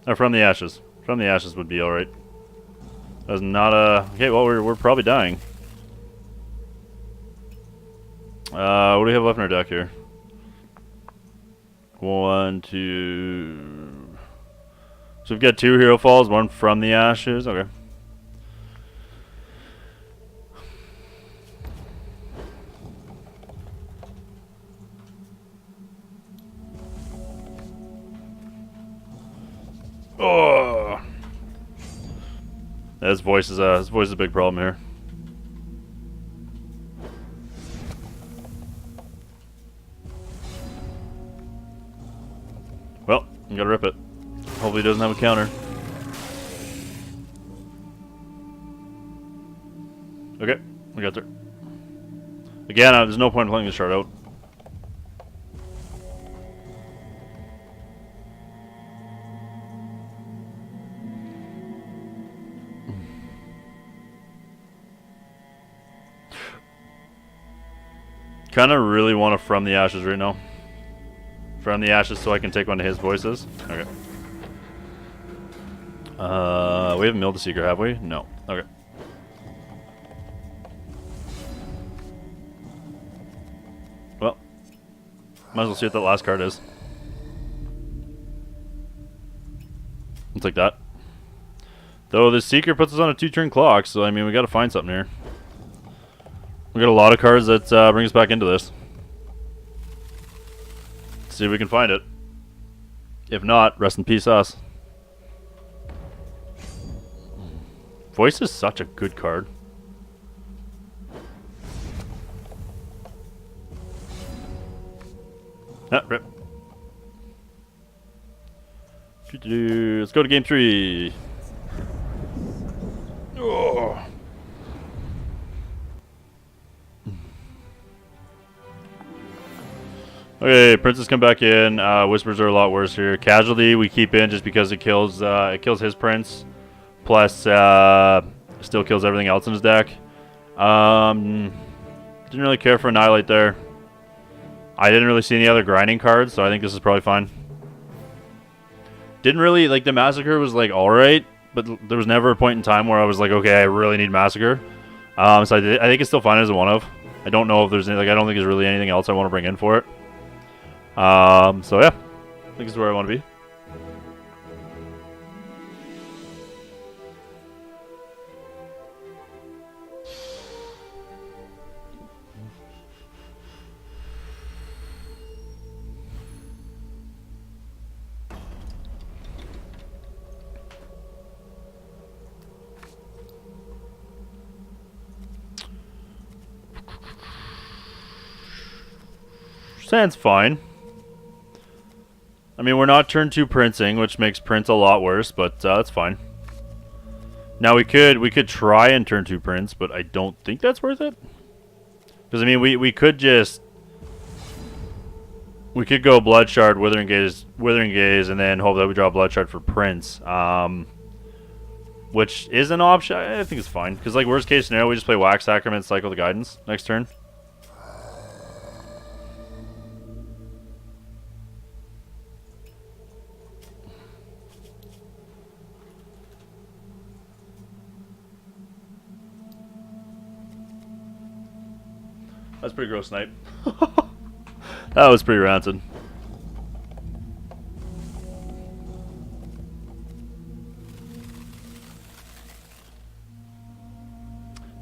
Or from the ashes. From the ashes would be alright. That was not a... Okay, well, we're probably dying. What do we have left in our deck here? 1, 2... So we've got 2 Herofalls, 1 from the ashes. Okay. Oh, his voice is a big problem here. Well, I'm gonna rip it. Hopefully, he doesn't have a counter. Okay, we got there. Again, there's no point in playing this shard out. Kind of really want to From the Ashes right now. From the Ashes so I can take one of his voices. Okay. We haven't milled the Seeker, have we? No. Okay. Well, might as well see what that last card is. I'll take that. Though the Seeker puts us on a 2-turn clock, so I mean we got to find something here. We got a lot of cards that bring us back into this. Let's see if we can find it. If not, rest in peace us. Voice is such a good card. Ah, rip. Let's go to game 3. Oh. Okay, Princess come back in. Whispers are a lot worse here. Casualty we keep in just because it kills his Prince, plus still kills everything else in his deck. Didn't really care for Annihilate there. I didn't really see any other grinding cards, so I think this is probably fine. Didn't really like the Massacre was like alright, but there was never a point in time where I was like, okay, I really need Massacre. So I think it's still fine as a 1-of. I don't know if there's any, like, I don't think there's really anything else I want to bring in for it. So yeah, I think this is where I want to be. Sounds fine. I mean, we're not turn 2 printing, which makes print a lot worse, but that's fine. Now we could try and turn 2 prints, but I don't think that's worth it. Because I mean, we could just go Blood Shard, Withering Gaze, and then hope that we draw Blood Shard for prints. Which is an option. I think it's fine. Because like worst case scenario, we just play Wax Sacrament, cycle the Guidance next turn. That's pretty gross, Snipe. That was pretty rancid.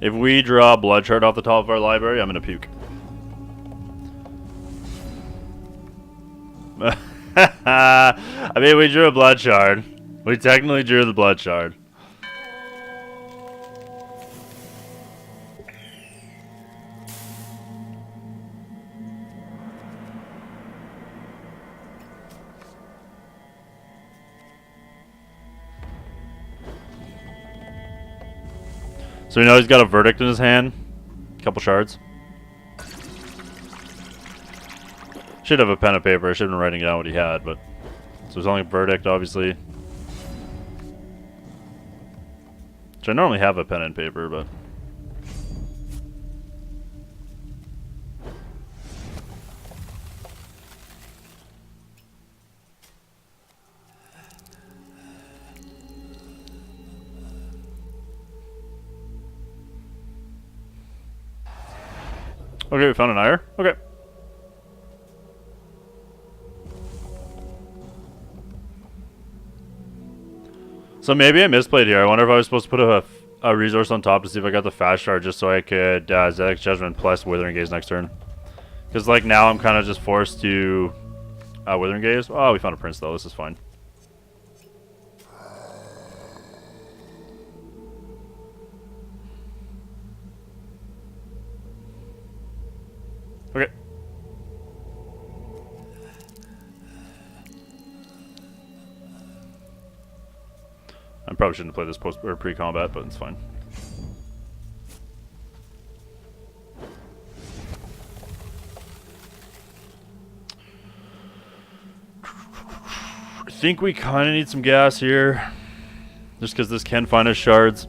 If we draw Blood Shard off the top of our library, I'm gonna puke. I mean, we drew a Blood Shard. We technically drew the Blood Shard. So we know he's got a Verdict in his hand. A couple shards. Should have a pen and paper. I should have been writing down what he had, but... So there's only a Verdict, obviously. Which I normally have a pen and paper, but... Okay, we found an ire. Okay. So maybe I misplayed here. I wonder if I was supposed to put a resource on top to see if I got the fast shard just so I could Zeddek Judgment plus Withering Gaze next turn. Because like now I'm kind of just forced to Withering Gaze. Oh, we found a prince though. This is fine. Okay. I probably shouldn't play this post or pre-combat, but it's fine. I think we kind of need some gas here, just because this can find us shards.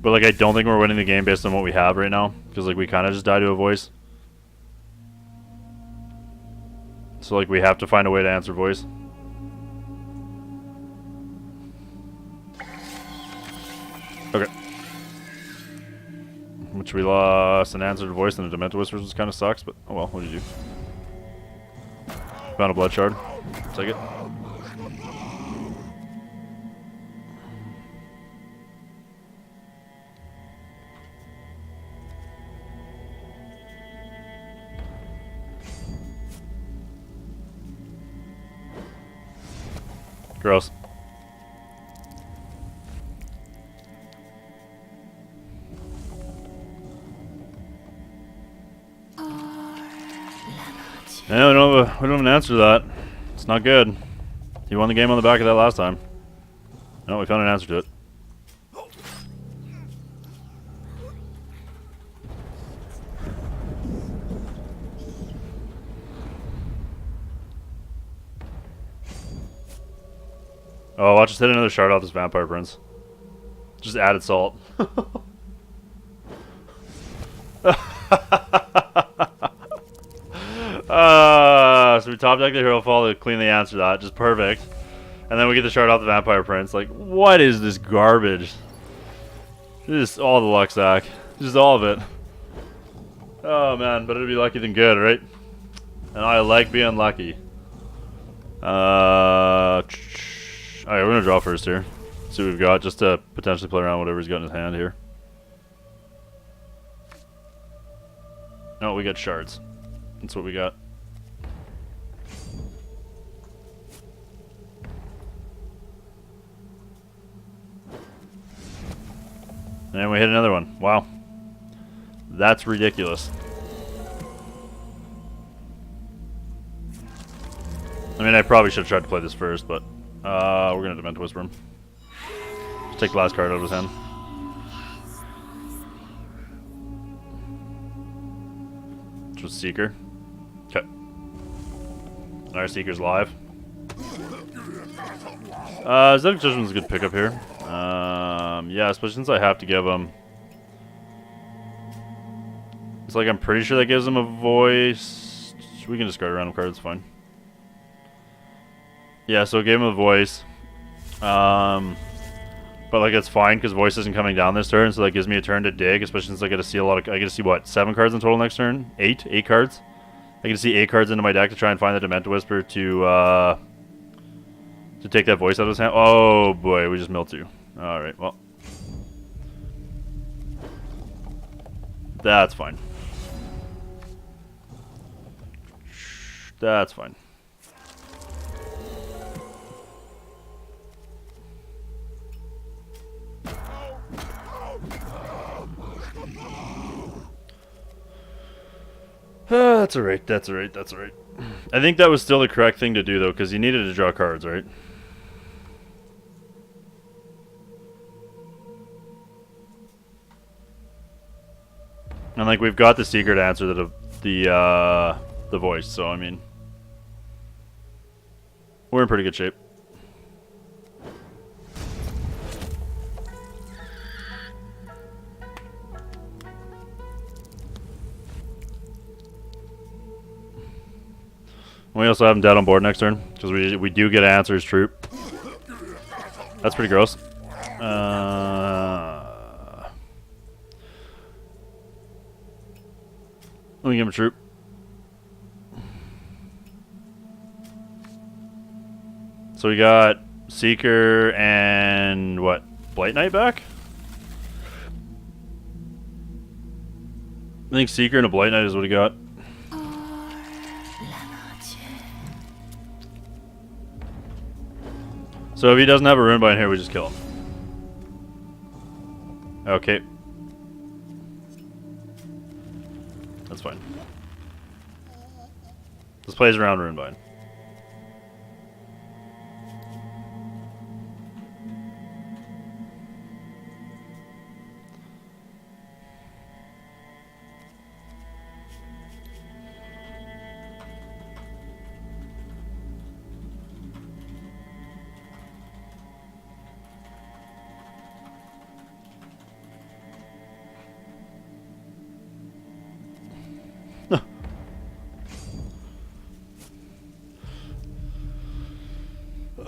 But like I don't think we're winning the game based on what we have right now, because like we kind of just die to a voice. So like we have to find a way to answer voice. Okay. Which we lost an answered voice and a Demented Whispers, which kind of sucks, but oh well, what did you do? Found a Blood Shard. Take it. Gross. Yeah, we don't have an answer to that. It's not good. You won the game on the back of that last time. No, we found an answer to it. Oh, watch us hit another shard off this Vampire Prince. Just added salt. So we top deck the Herofall to cleanly answer that. Just perfect. And then we get the shard off the Vampire Prince. Like, what is this garbage? Just all the luck, Zach. Just all of it. Oh man, better to be lucky than good, right? And I like being lucky. Alright, we're gonna draw first here. See what we've got, just to potentially play around whatever he's got in his hand here. No, we got shards. That's what we got. And we hit another one. Wow. That's ridiculous. I mean, I probably should have tried to play this first, but we're going to Demented Whisper him. Just take the last card out of his hand. Which was Seeker. Okay. Our Seeker's live. Zeddek Judgment's a good pickup here. Yeah, especially since I have to give him... It's like I'm pretty sure that gives him a voice. We can discard a random card, it's fine. Yeah, so it gave him a voice. But like it's fine because voice isn't coming down this turn, so that gives me a turn to dig, especially since I get to see a lot of... I get to see what, 7 cards in total next turn? 8 cards? I get to see 8 cards into my deck to try and find the Demented Whisper to take that voice out of his hand. Oh boy, we just milled 2. Alright, well. That's fine. That's fine. That's alright, that's alright, that's alright. I think that was still the correct thing to do though, because you needed to draw cards, right? And like we've got the secret answer to the voice, so I mean, we're in pretty good shape. We also have him dead on board next turn because we do get answers troop. That's pretty gross. Let me give him a troop. So we got Seeker and what? Blight Knight back? I think Seeker and a Blight Knight is what he got. So if he doesn't have a Runebind here, we just kill him. Okay. That's fine. This plays around Runebind.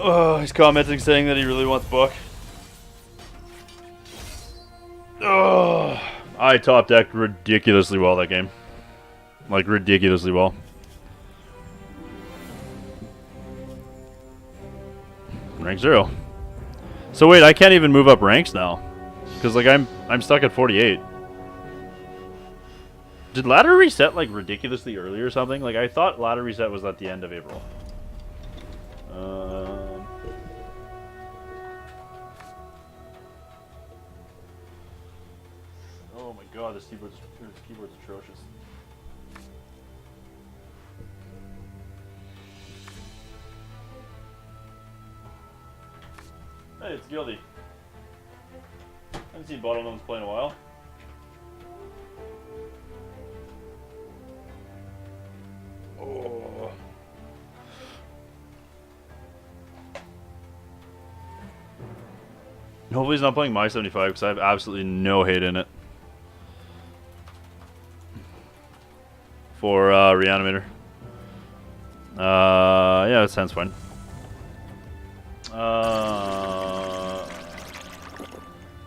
Oh, he's commenting saying that he really wants book. Oh, I top decked ridiculously well that game. Like ridiculously well. Rank 0. So wait, I can't even move up ranks now, because like I'm stuck at 48. Did ladder reset like ridiculously early or something? Like I thought ladder reset was at the end of April. Oh my god, this keyboard's atrocious. Hey, it's Guilty. I haven't seen Bottlegnomes play in a while. Oh. Hopefully he's not playing my 75 because I have absolutely no hate in it. For Reanimator. Yeah, that sounds fine.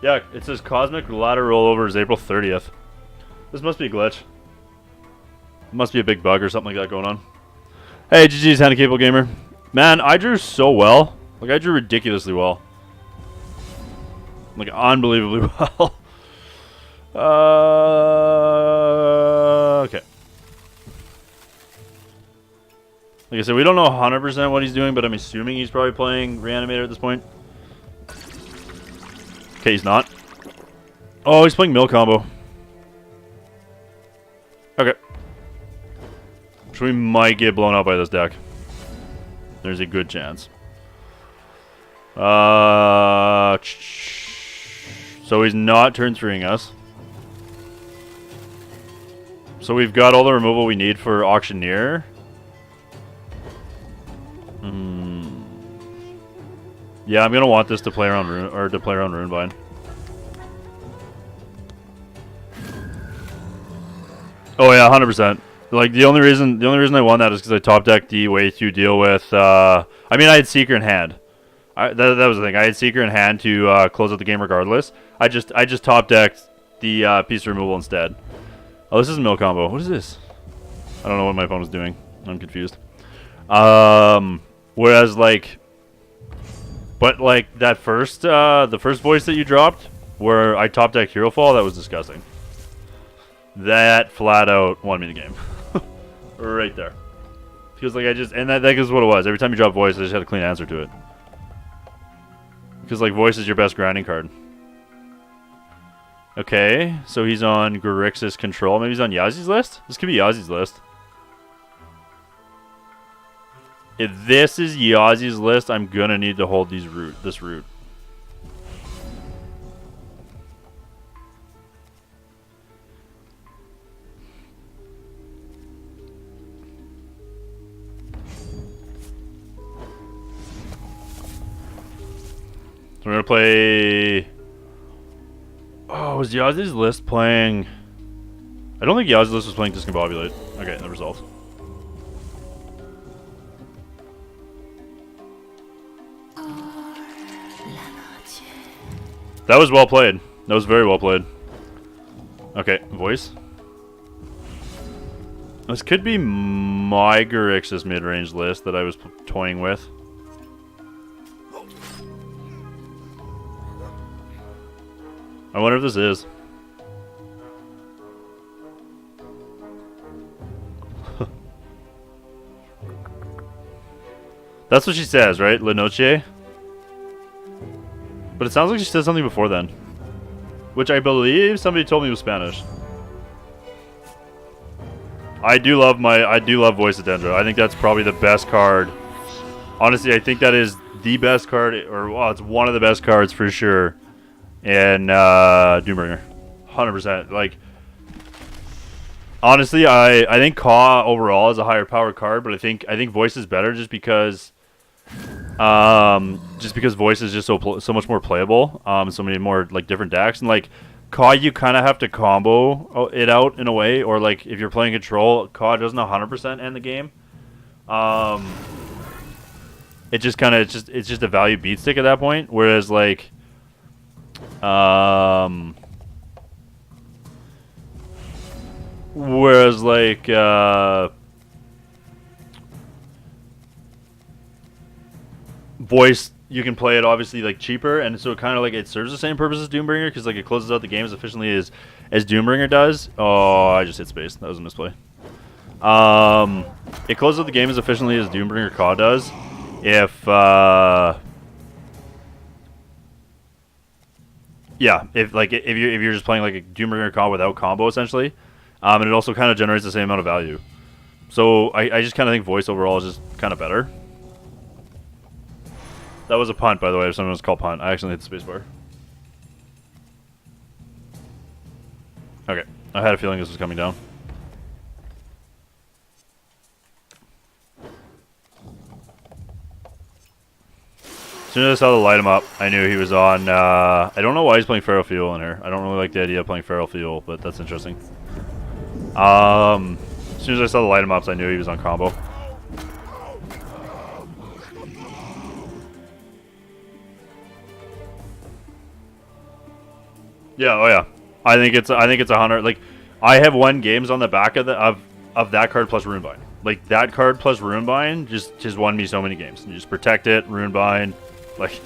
Yeah, it says Cosmic Ladder Rollover is April 30th. This must be a glitch. Must be a big bug or something like that going on. Hey, GG's Handicapable Gamer. Man, I drew so well. Like, I drew ridiculously well. Like, unbelievably well. Okay. Like I said, we don't know 100% what he's doing, but I'm assuming he's probably playing Reanimator at this point. Okay, he's not. Oh, he's playing Mill Combo. Okay. So we might get blown out by this deck. There's a good chance. So he's not turn 3ing us. So we've got all the removal we need for Auctioneer. Yeah, I'm gonna want this to play around Rune, or to play around Runebind. Oh yeah, 100%. Like the only reason I won that is because I top decked the way to deal with. I mean, I had Seeker in hand. That was the thing. I had Seeker in hand to close out the game regardless. I just top decked the piece removal instead. Oh, this is Mill Combo. What is this? I don't know what my phone is doing. I'm confused. Whereas like, but like that first, the first voice that you dropped, where I top decked Herofall, that was disgusting. That flat out won me the game. Right there. Because like that is what it was. Every time you drop voice, I just had a clean answer to it. Because like voice is your best grinding card. Okay, so he's on Grixis Control. Maybe he's on Yazi's list? This could be Yazi's list. If this is Yazi's list, I'm gonna need to hold this root. So we're gonna play. Oh, was Yazi's list playing? I don't think Yazi's list was playing Discombobulate. Okay, that resolved. That was well played. That was very well played. Okay, voice. This could be my Grixis mid-range list that I was toying with. I wonder if this is. That's what she says, right? La Noche? But it sounds like she said something before then. Which I believe somebody told me was Spanish. I do love Voice of Dendro. I think that's probably the best card. Honestly, I think that is the best card, or well, it's one of the best cards for sure. And Doombringer, 100%. Like, honestly, I think Caw overall is a higher powered card, but I think Voice is better just because Voice is just so much more playable. So many more like different decks, and like Caw, you kind of have to combo it out in a way, or like if you're playing Control, Caw doesn't 100% end the game. It just kind of it's just a value beat stick at that point, whereas like. Whereas like Voice, you can play it obviously like cheaper, and so it kind of like it serves the same purpose as Doombringer because like it closes out the game as efficiently as Doombringer does. Oh, I just hit space. That was a misplay. It closes out the game as efficiently as Doombringer Caw does. If you're just playing like a Doombringer Caw without combo essentially, and it also kind of generates the same amount of value. So I just kind of think Voice overall is just kind of better. That was a punt, by the way. If someone was called punt, I actually hit the spacebar. Okay, I had a feeling this was coming down. As soon as I saw the light him up, I knew he was on. I don't know why he's playing Feral Fuel in here. I don't really like the idea of playing Feral Fuel, but that's interesting. As soon as I saw the light him ups, I knew he was on combo. Yeah, oh yeah. I think it's 100. Like, I have won games on the back of that card plus Runebind. Like, that card plus Runebind just won me so many games. You just protect it, Runebind. Like,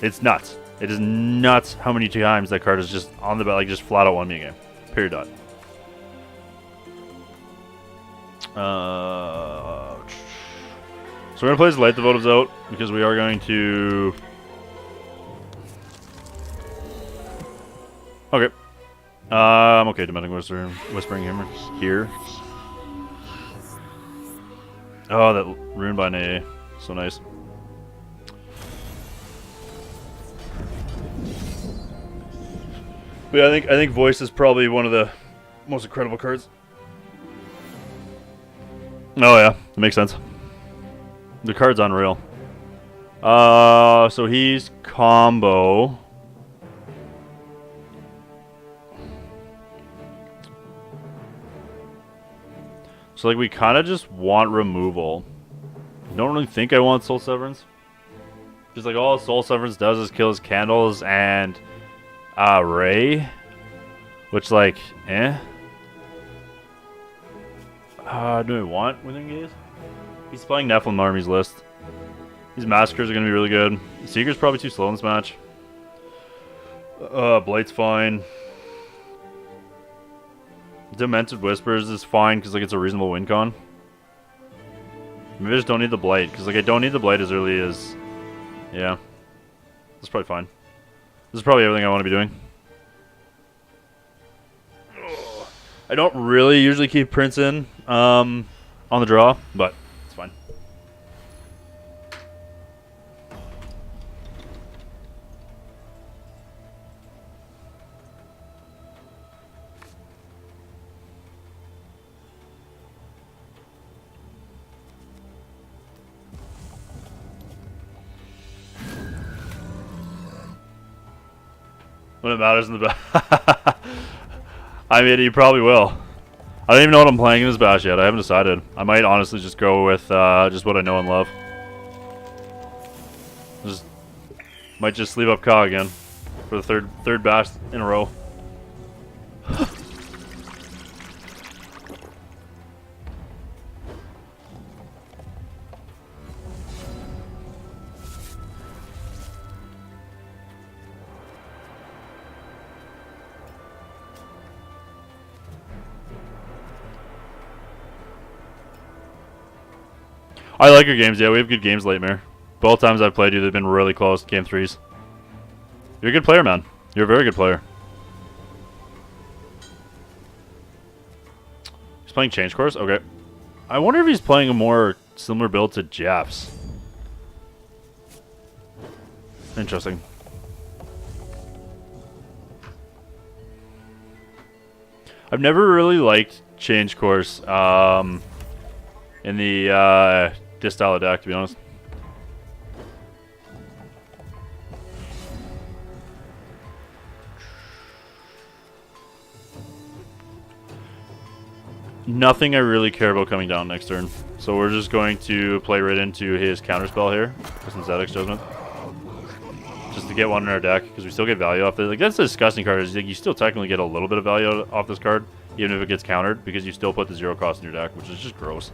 it's nuts. It is nuts how many times that card is just on the back, like, just flat out won me a game. Period. Dot. So we're gonna play this Light the Votives out because we are going to. Okay. I'm okay. Demented Whispering Hammer here. Oh, that Rune by A. So nice. But yeah, I think Voice is probably one of the most incredible cards. Oh yeah, that makes sense. The card's unreal. So he's combo. So like we kind of just want removal. I don't really think I want Soul Severance. Just like all Soul Severance does is kill his candles and Ray, which like eh. Do I want Withering Gaze? He's playing Nephilim Army's list. These Massacres are gonna be really good. Seeker's probably too slow in this match. Blight's fine. Demented Whispers is fine because like it's a reasonable win con. Maybe I just don't need the Blight because like I don't need the Blight as early as. Yeah, that's probably fine. This is probably everything I want to be doing. I don't really usually keep Prince in on the draw, but it's fine. When it matters in the back. I mean, you probably will. I don't even know what I'm playing in this bash yet. I haven't decided. I might honestly just go with just what I know and love. Might just sleeve up Ka again for the third bash in a row. I like your games, yeah, we have good games late, Mare. Both times I've played you, they've been really close, game 3s. You're a good player, man. You're a very good player. He's playing Change Course? Okay. I wonder if he's playing a more similar build to Jeff's. Interesting. I've never really liked Change Course in the this style of deck, to be honest. Nothing I really care about coming down next turn. So we're just going to play right into his counterspell here with some Zeddek's Judgment. Just to get one in our deck, because we still get value off this. Like, that's a disgusting card. Is like you still technically get a little bit of value off this card, even if it gets countered, because you still put the 0 cost in your deck, which is just gross.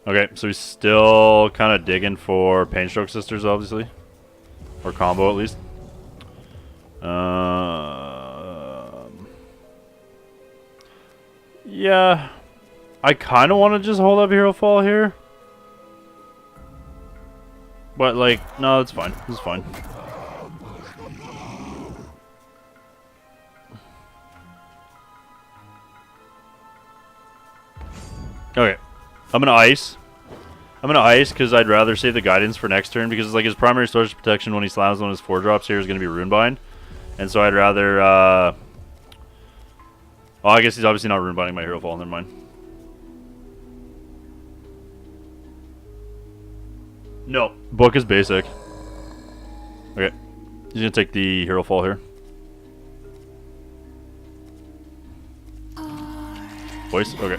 Okay, so he's still kind of digging for Painstroke Sisters, obviously. Or combo, at least. Yeah. I kind of want to just hold up Herofall here. But, like, no, it's fine. It's fine. Okay. I'm gonna ice. I'm gonna ice because I'd rather save the guidance for next turn because it's like his primary source of protection when he slams one of his 4-drops here is gonna be Runebind, and so I'd rather. Well, I guess he's obviously not Runebinding my Herofall. Never mind. No, book is basic. Okay, He's gonna take the Herofall here. Voice? Okay.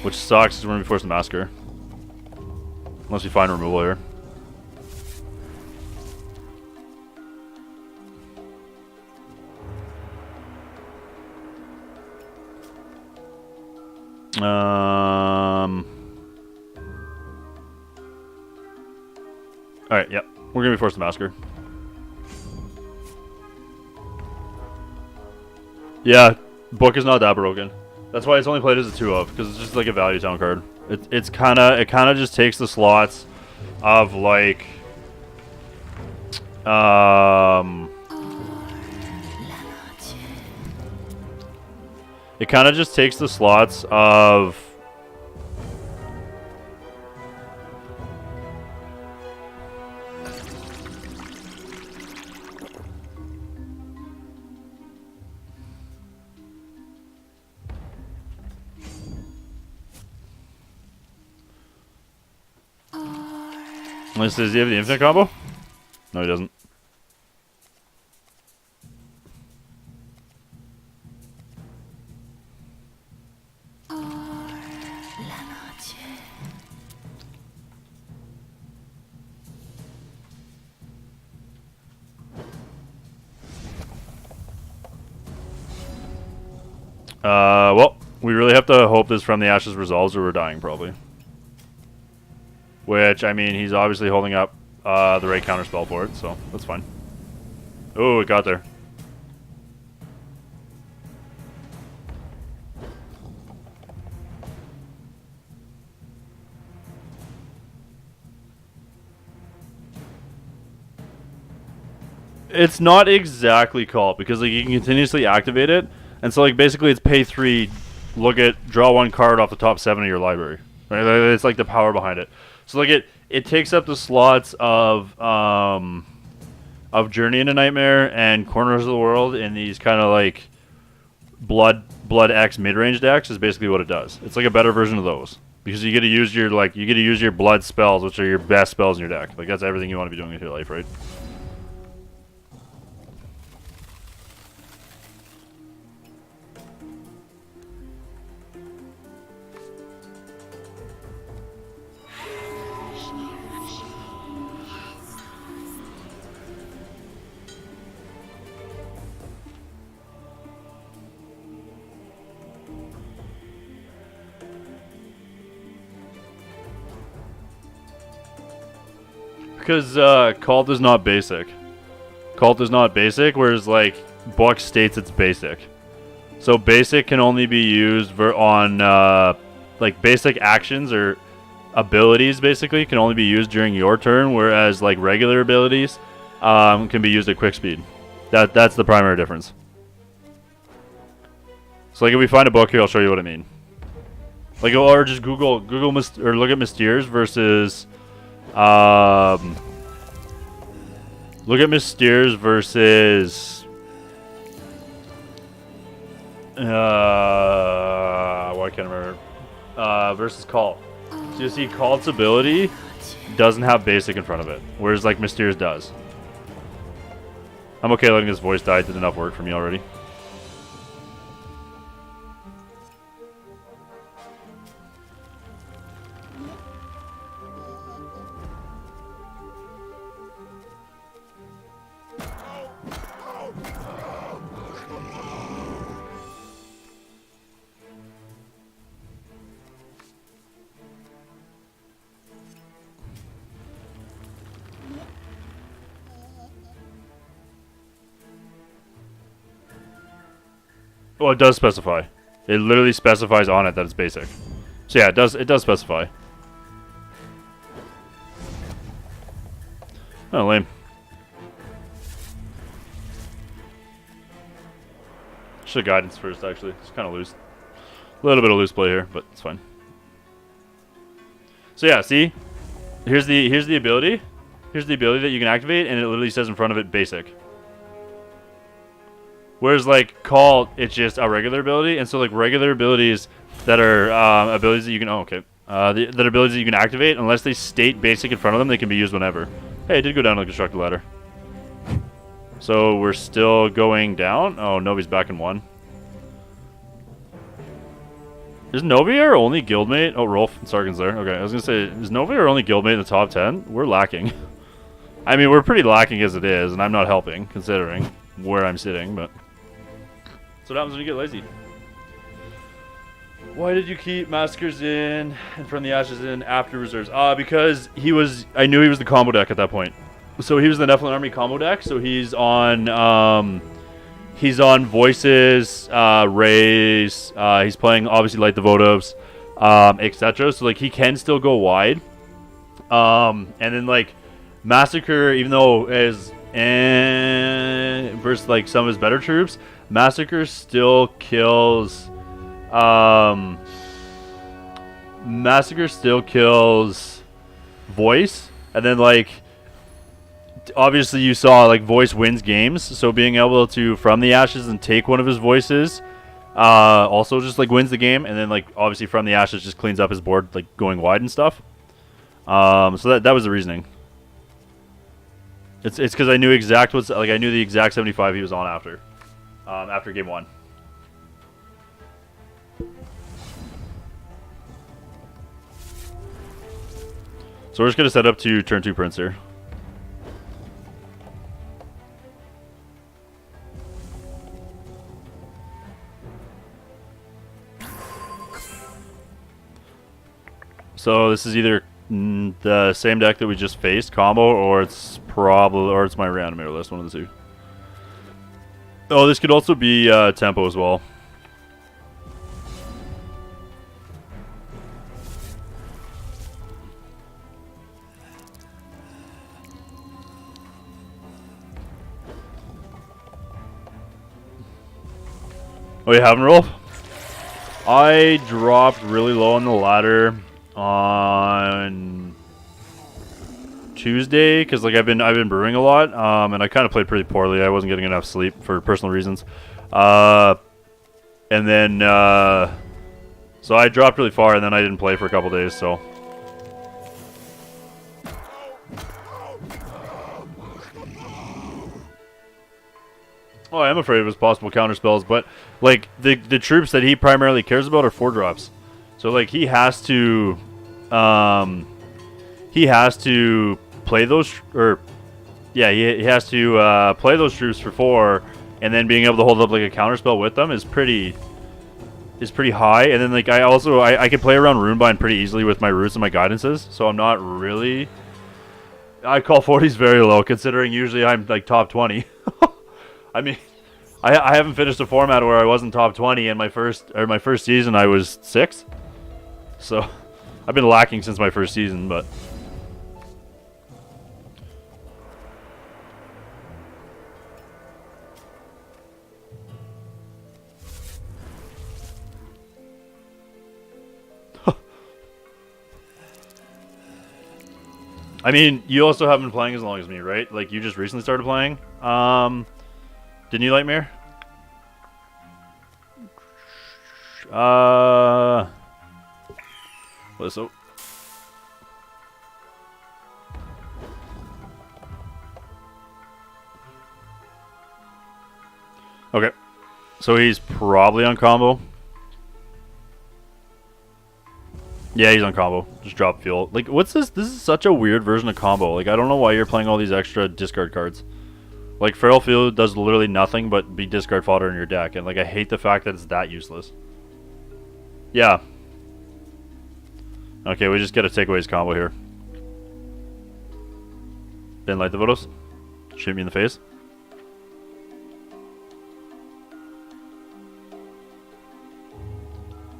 Which sucks because we're gonna be forced to Massacre. Unless we find removal here. Alright, yep. We're gonna be forced to Massacre. Yeah, book is not that broken. That's why it's only played as a 2 of, because it's just like a value town card. It kind of just takes the slots of like it kind of just takes the slots of does he have the infinite combo? No, he doesn't. Well, we really have to hope this From the Ashes resolves or we're dying, probably. Which, I mean, he's obviously holding up the right counterspell for it, so that's fine. Oh, it got there. It's not exactly cult, because like you can continuously activate it, and so like basically it's pay 3, draw 1 card off the top 7 of your library. Right? It's like the power behind it. So like it takes up the slots of Journey into Nightmare and Corners of the World in these kind of like Blood X mid-range decks is basically what it does. It's like a better version of those. Because you get to use your blood spells, which are your best spells in your deck. Like that's everything you want to be doing in your life, right? Because Cult is not basic. Cult is not basic, whereas like Book states it's basic. So basic can only be used on like basic actions or abilities basically can only be used during your turn, whereas like regular abilities can be used at quick speed. That's the primary difference. So like if we find a book here, I'll show you what I mean. Like or just Google or look at Mysteres versus look at Mysteres versus well, I can't remember versus Cult. So you see Cult's ability doesn't have basic in front of it, whereas like Mysteres does. I'm okay letting this voice die. It did enough work for me already. Well, it does specify. It literally specifies on it that it's basic. So yeah, it does specify. Oh, lame. Should have guidance first, actually. It's kind of loose. A little bit of loose play here, but it's fine. So yeah, see? Here's the ability. Here's the ability that you can activate, and it literally says in front of it basic. Whereas like Call, it's just a regular ability, and so like regular abilities that are abilities that you can that are abilities that you can activate, unless they state basic in front of them, they can be used whenever. Hey, I did go down to the constructed ladder. So we're still going down. Oh, Novi's back in 1. Is Novi our only guildmate? Oh, Rolf and Sargon's there. Okay, I was gonna say, is Novi our only guildmate in the top 10? We're lacking. I mean, we're pretty lacking as it is, and I'm not helping, considering where I'm sitting, but... That's what happens when you get lazy. Why did you keep Massacres in and From the Ashes in after reserves? Because he was... I knew he was the combo deck at that point. So he was the Nephilim Army combo deck, so he's on... He's on Voices, Rays, he's playing, obviously, Light the Votives, etc. So, like, he can still go wide. And then, like, Massacre, even though as versus, like, some of his better troops, Massacre still kills... Massacre still kills Voice. And then, like... Obviously, you saw, like, Voice wins games, so being able to, from the Ashes and take one of his Voices, also just, like, wins the game, and then, like, obviously from the Ashes just cleans up his board, like, going wide and stuff. So that was the reasoning. It's because I knew I knew the exact 75 he was on after game 1. So we're just gonna set up to turn 2 Prince here. So this is either the same deck that we just faced, combo, or it's my reanimator list, one of the two. Oh, this could also be tempo as well. Oh, you haven't, Rolf? I dropped really low on the ladder on Tuesday because, like, I've been brewing a lot, and I kind of played pretty poorly. I wasn't getting enough sleep for personal reasons, and then so I dropped really far, and then I didn't play for a couple days. So oh, I am afraid of his possible counter spells, but like the troops that he primarily cares about are 4-drops. So, like, he has to play those, or yeah, he has to play those troops for 4, and then being able to hold up like a counterspell with them is pretty high. And then, like, I can play around Runebind pretty easily with my roots and my guidances, so I'm not really. I call 40s very low, considering usually I'm like top 20. I mean, I haven't finished a format where I wasn't top 20, and my first season I was 6th. So, I've been lacking since my first season, but... I mean, you also haven't been playing as long as me, right? Like, you just recently started playing. Didn't you, Lightmare? What's up? Okay. So he's probably on combo. Yeah, he's on combo. Just drop fuel. Like, what's this? This is such a weird version of combo. Like, I don't know why you're playing all these extra discard cards. Like, Feral Field does literally nothing but be discard fodder in your deck. And, like, I hate the fact that it's that useless. Yeah. Okay, we just gotta take away his combo here. Then Light the Votives. Shoot me in the face.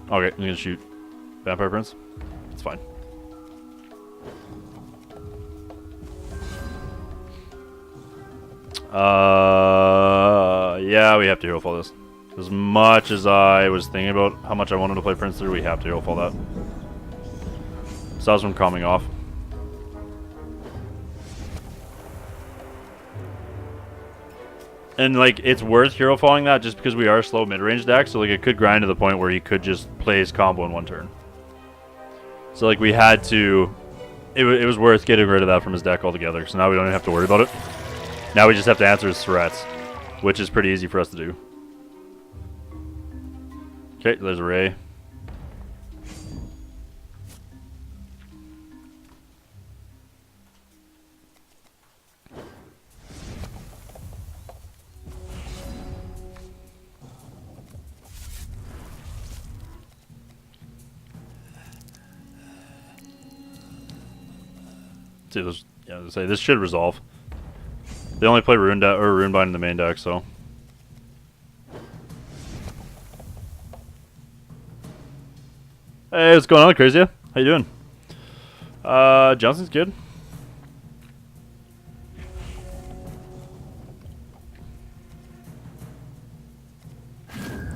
Okay, I'm gonna shoot Vampire Prince. It's fine. Yeah, we have to Herofall this. As much as I was thinking about how much I wanted to play Prince through, we have to Herofall that. Stops from calming off. And, like, it's worth hero falling that just because we are a slow mid-range deck, so, like, it could grind to the point where he could just play his combo in one turn. So, like, we had to... It was worth getting rid of that from his deck altogether, so now we don't even have to worry about it. Now we just have to answer his threats, which is pretty easy for us to do. Okay, there's a Ray. See, yeah, say this should resolve. They only play Runebind in the main deck, so. Hey, what's going on, Crazy? How you doing? Johnson's good.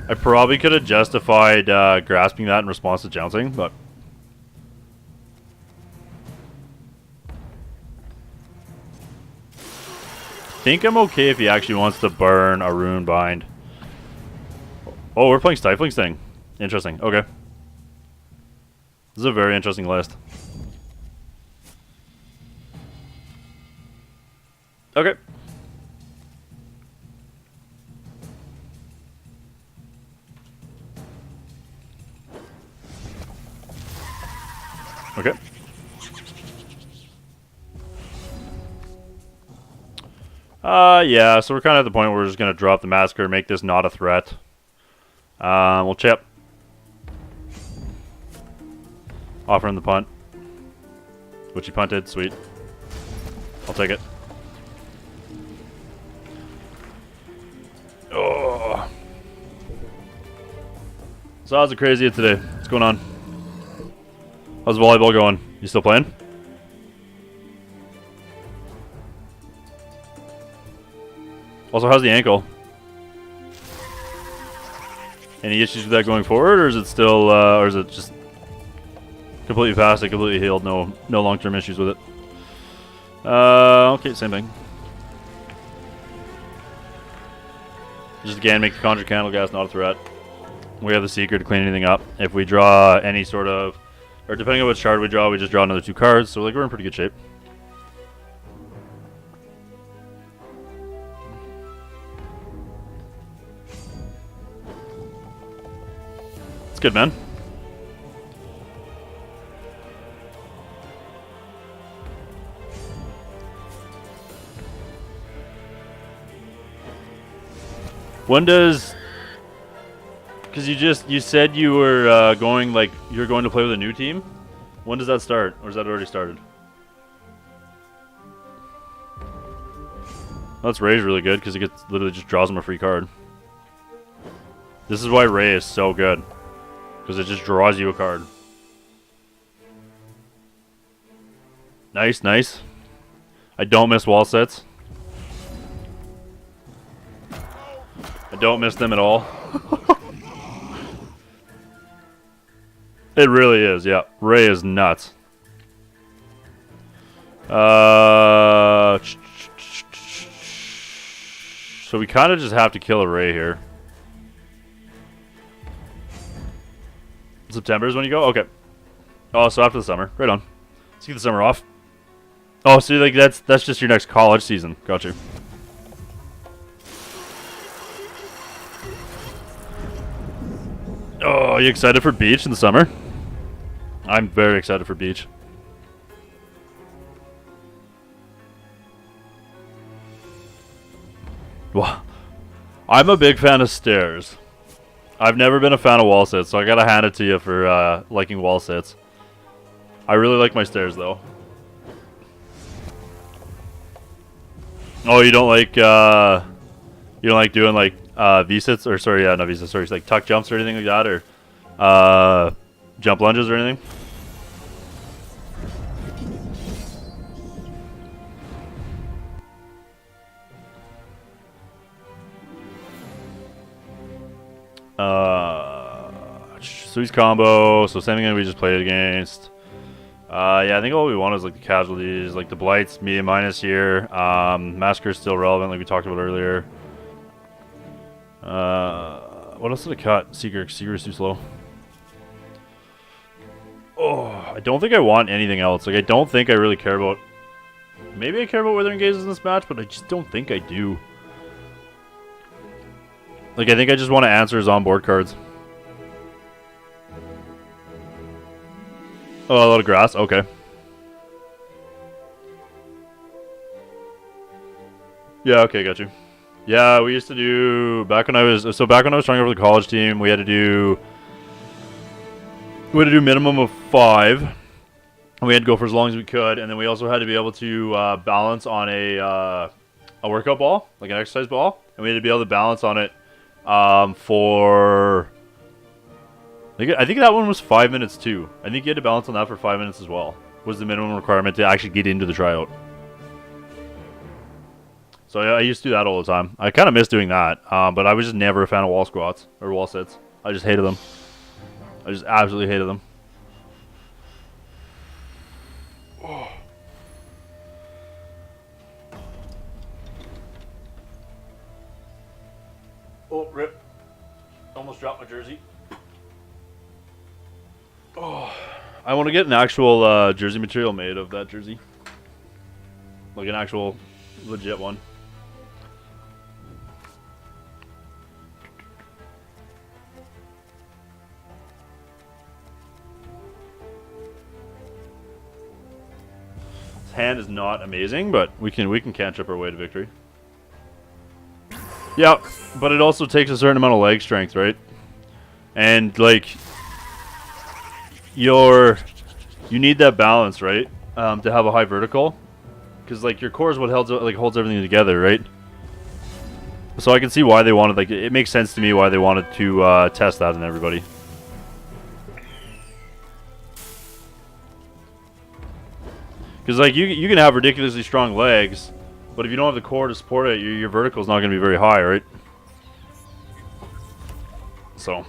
I probably could have justified grasping that in response to jouncing, but I think I'm okay if he actually wants to burn a Runebind. Oh, we're playing Stifling Sting. Interesting. Okay. This is a very interesting list. Okay. Okay. Yeah, so we're kind of at the point where we're just going to drop the Massacre, make this not a threat. We'll chip. Offer him the punt. Which he punted, sweet. I'll take it. Oh. So how's it crazy today? What's going on? How's volleyball going? You still playing? Also, how's the ankle? Any issues with that going forward, or is it still, or is it just completely past it, completely healed, no long-term issues with it? Okay, same thing. Just again, make the Conjure Candle Gas not a threat. We have the Seeker to clean anything up. If we draw any sort of, or depending on which card we just draw another 2 cards, so like we're in pretty good shape. Good, man. When does, because you said you were going, like you're going to play with a new team. When does that start, or is that already started? That's Ray's really good because it gets literally just draws him a free card. This is why Ray is so good. Because it just draws you a card. Nice, nice. I don't miss wall sets. I don't miss them at all. It really is, yeah. Ray is nuts. So we kind of just have to kill a Ray here. September is when you go? Okay. Oh, so after the summer. Right on. Let's get the summer off. Oh, so like that's just your next college season. Got you. Oh, are you excited for beach in the summer? I'm very excited for beach. Wow. I'm a big fan of stairs. I've never been a fan of wall sits, so I gotta hand it to you for liking wall sits. I really like my stairs, though. Oh, you don't like doing like V-sits, or sorry, yeah, not V-sits, sorry, like tuck jumps or anything like that, or jump lunges or anything? So he's combo, so same thing we just played against. Yeah, I think all we want is like the casualties, like the blights, medium minus here. Massacre is still relevant, like we talked about earlier. What else did I cut? Seeker is too slow. Oh, I don't think I want anything else. Like, I don't think I really care about Maybe I care about Withering Gaze in this match, but I just don't think I do. Like, I think I just want to answer his on-board cards. Oh, a lot of grass? Okay. Yeah, okay, got you. Yeah, we used to do... Back when I was trying over the college team, we had to do minimum of 5. And we had to go for as long as we could, and then we also had to be able to balance on a workout ball, like an exercise ball. And we had to be able to balance on it for... I think that one was 5 minutes too. I think you had to balance on that for 5 minutes as well. Was the minimum requirement to actually get into the tryout. So yeah, I used to do that all the time. I kind of miss doing that, but I was just never a fan of wall squats or wall sits. I just hated them. I just absolutely hated them. Oh, rip. Almost dropped my jersey. Oh, I want to get an actual jersey material made of that jersey. Like an actual legit one. His hand is not amazing, but we can catch up our way to victory. Yeah, but it also takes a certain amount of leg strength, right? And like you need that balance, right? To have a high vertical, because like your core is what holds everything together, right? So I can see why they wanted, like, it makes sense to me why they wanted to test that in everybody. Because like you can have ridiculously strong legs, but if you don't have the core to support it, your vertical is not going to be very high, right? So.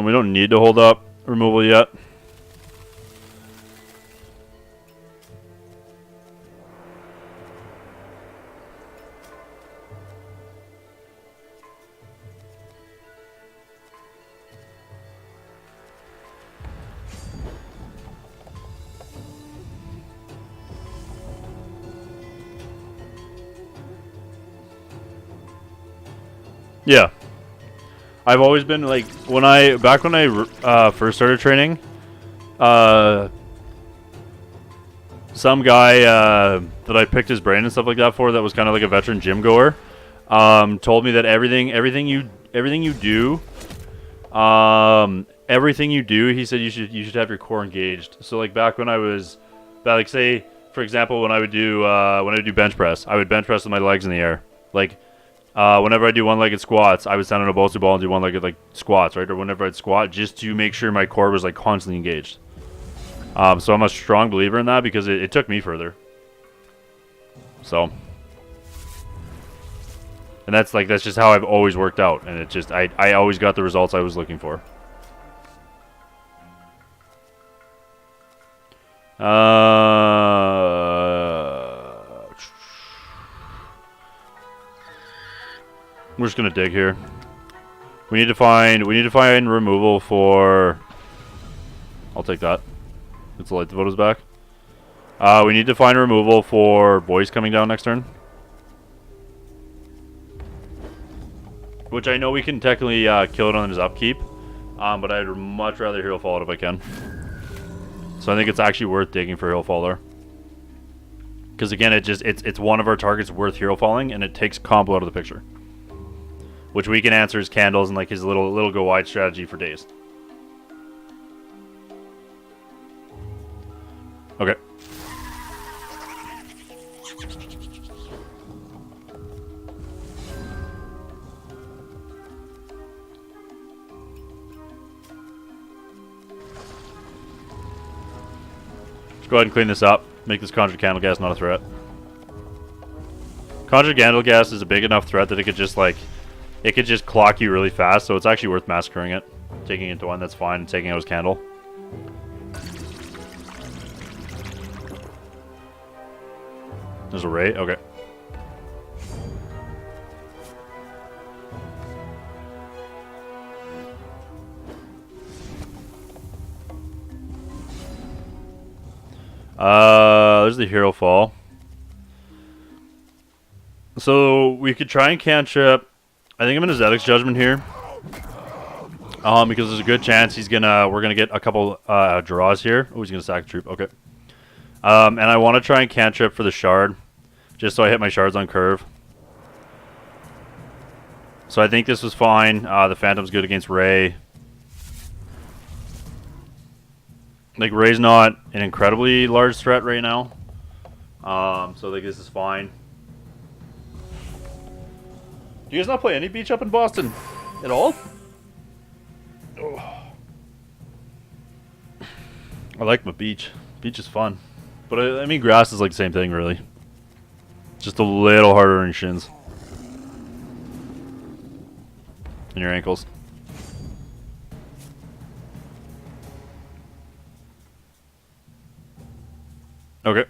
We don't need to hold up removal yet. Yeah. I've always been like, back when I first started training, some guy that I picked his brain and stuff like that for, that was kind of like a veteran gym goer, told me that everything you do, he said you should have your core engaged. So like back when I was, like say for example when I would do bench press, I would bench press with my legs in the air, like. Whenever I do one-legged squats, I would stand on a bolster ball and do one-legged like squats, right? Or whenever I'd squat, just to make sure my core was like constantly engaged. So I'm a strong believer in that because it took me further. So, and that's just how I've always worked out, and it just I always got the results I was looking for. We're just gonna dig here. We need to find removal for. I'll take that. It's the Light the Votives back. We need to find removal for boys coming down next turn. Which I know we can technically kill it on his upkeep, but I'd much rather Herofall it if I can. So I think it's actually worth digging for Herofall there. Because again, it's one of our targets worth Herofalling, and it takes combo out of the picture. Which we can answer his candles and like his little go wide strategy for days. Okay. Let's go ahead and clean this up. Make this Conjured Candleghast not a threat. Conjured Candleghast is a big enough threat that it could just like... It could just clock you really fast, so it's actually worth massacring it. Taking it into one, that's fine, and taking out his candle. There's a ray? Okay. There's the Herofall. So we could try and cantrip. I think I'm in a Zeddek's Judgment here. Because there's a good chance we're gonna get a couple draws here. Oh, he's gonna sack a troop. Okay. And I want to try and cantrip for the shard, just so I hit my shards on curve. So I think this was fine. The Phantom's good against Ray. Like, Ray's not an incredibly large threat right now. So like, this is fine. Do you guys not play any beach up in Boston at all? Oh. I like my beach. Beach is fun. But I mean, grass is like the same thing, really. Just a little harder on your shins. And your ankles. Okay.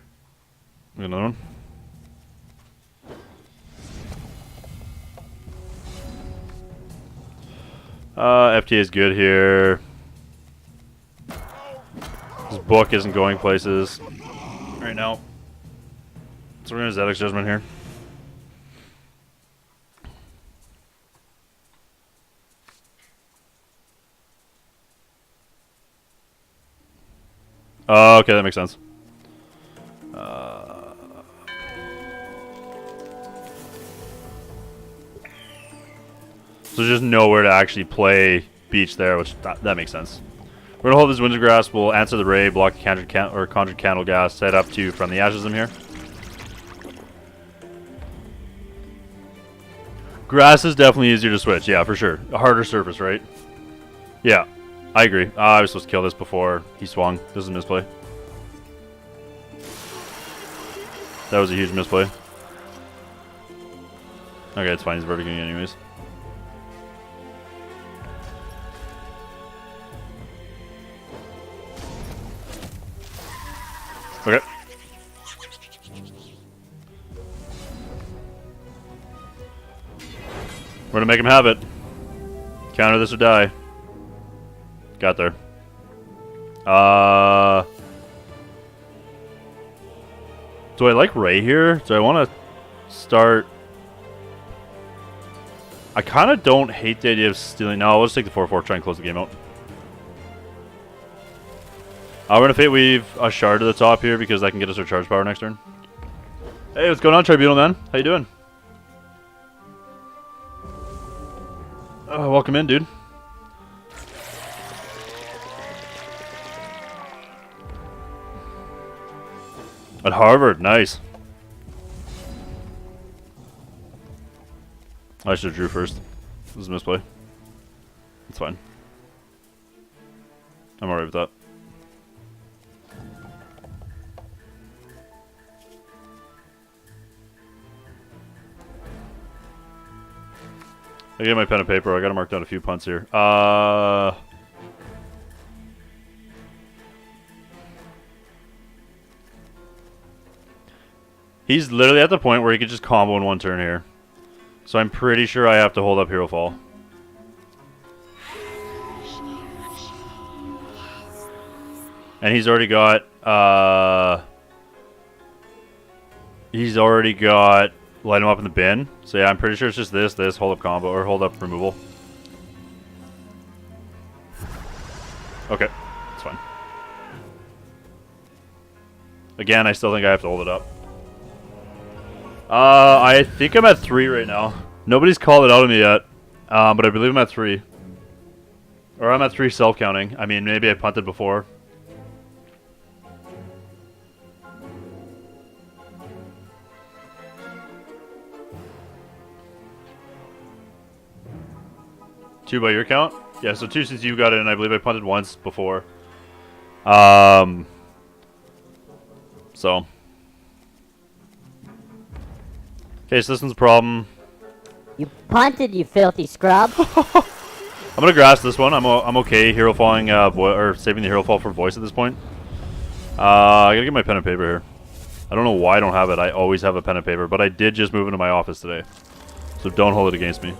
Another one. FTA is good here. This book isn't going places right now. So we're going to Zeddek's Judgment here. Okay, that makes sense. So there's just nowhere to actually play beach there, which that makes sense. We're gonna hold this Winds of Grass. We'll answer the Ray, block the Conjured Candle Gas, set up to From the Ashes them here. Grass is definitely easier to switch, yeah, for sure. A harder surface, right? Yeah, I agree. I was supposed to kill this before he swung. This is a misplay. That was a huge misplay. Okay, it's fine. He's verticating anyways. Okay. We're gonna make him have it. Counter this or die. Got there. Do I like Ray here? Do I want to start? I kind of don't hate the idea of stealing. No, let's take the 4-4, try and close the game out. We're going to Fate Weave a shard to the top here because that can get us our charge power next turn. Hey, what's going on, Tribunal man? How you doing? Welcome in, dude. At Harvard, nice. I should have drew first. This is a misplay. It's fine. I'm alright with that. I get my pen and paper. I gotta mark down a few punts here. He's literally at the point where he could just combo in one turn here. So I'm pretty sure I have to hold up Herofall. And he's already got light him up in the bin. So yeah, I'm pretty sure it's just this, hold up combo, or hold up removal. Okay, it's fine. Again, I still think I have to hold it up. I think I'm at 3 right now. Nobody's called it out on me yet, but I believe I'm at 3. Or I'm at 3 self-counting. I mean, maybe I punted before. Two by your count? Yeah, so 2 since you got it, and I believe I punted once before. So. Okay, so this one's a problem. You punted, you filthy scrub. I'm gonna grass this one. I'm okay hero falling, or saving the hero fall for voice at this point. I gotta get my pen and paper here. I don't know why I don't have it. I always have a pen and paper, but I did just move into my office today. So don't hold it against me.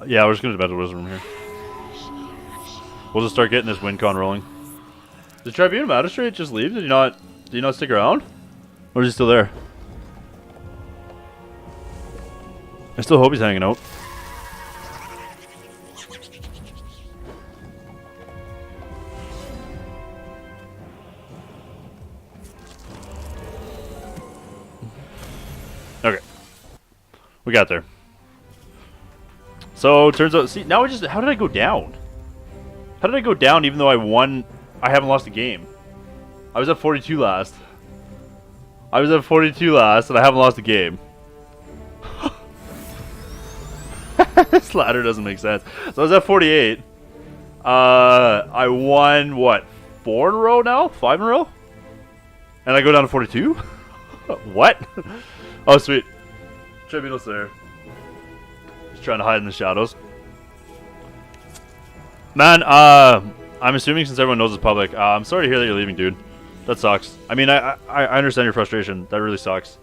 Yeah, we're just gonna Demented Whispers from here. We'll just start getting this win con rolling. Did Tribune Magistrate just leave? Did he not stick around? Or is he still there? I still hope he's hanging out. Okay. We got there. So, turns out, see, now how did I go down? How did I go down even though I won? I haven't lost a game. I was at 42 last. I was at 42 last and I haven't lost a game. This ladder doesn't make sense. So I was at 48. I won, what, 4 in a row now? 5 in a row? And I go down to 42? What? Oh, sweet. Tribunal's there. Just trying to hide in the shadows. Man, I'm assuming since everyone knows it's public, I'm sorry to hear that you're leaving, dude. That sucks. I mean, I understand your frustration. That really sucks.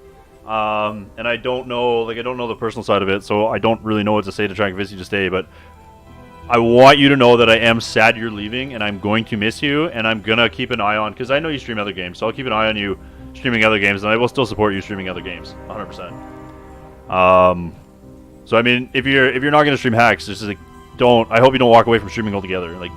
And I don't know, I don't know the personal side of it, so I don't really know what to say to try and convince you to stay, but I want you to know that I am sad you're leaving, and I'm going to miss you, and I'm gonna keep an eye on, because I know you stream other games, so I'll keep an eye on you streaming other games, and I will still support you streaming other games, 100%. So I mean, if you're not gonna stream hacks, just like, I hope you don't walk away from streaming altogether. Like,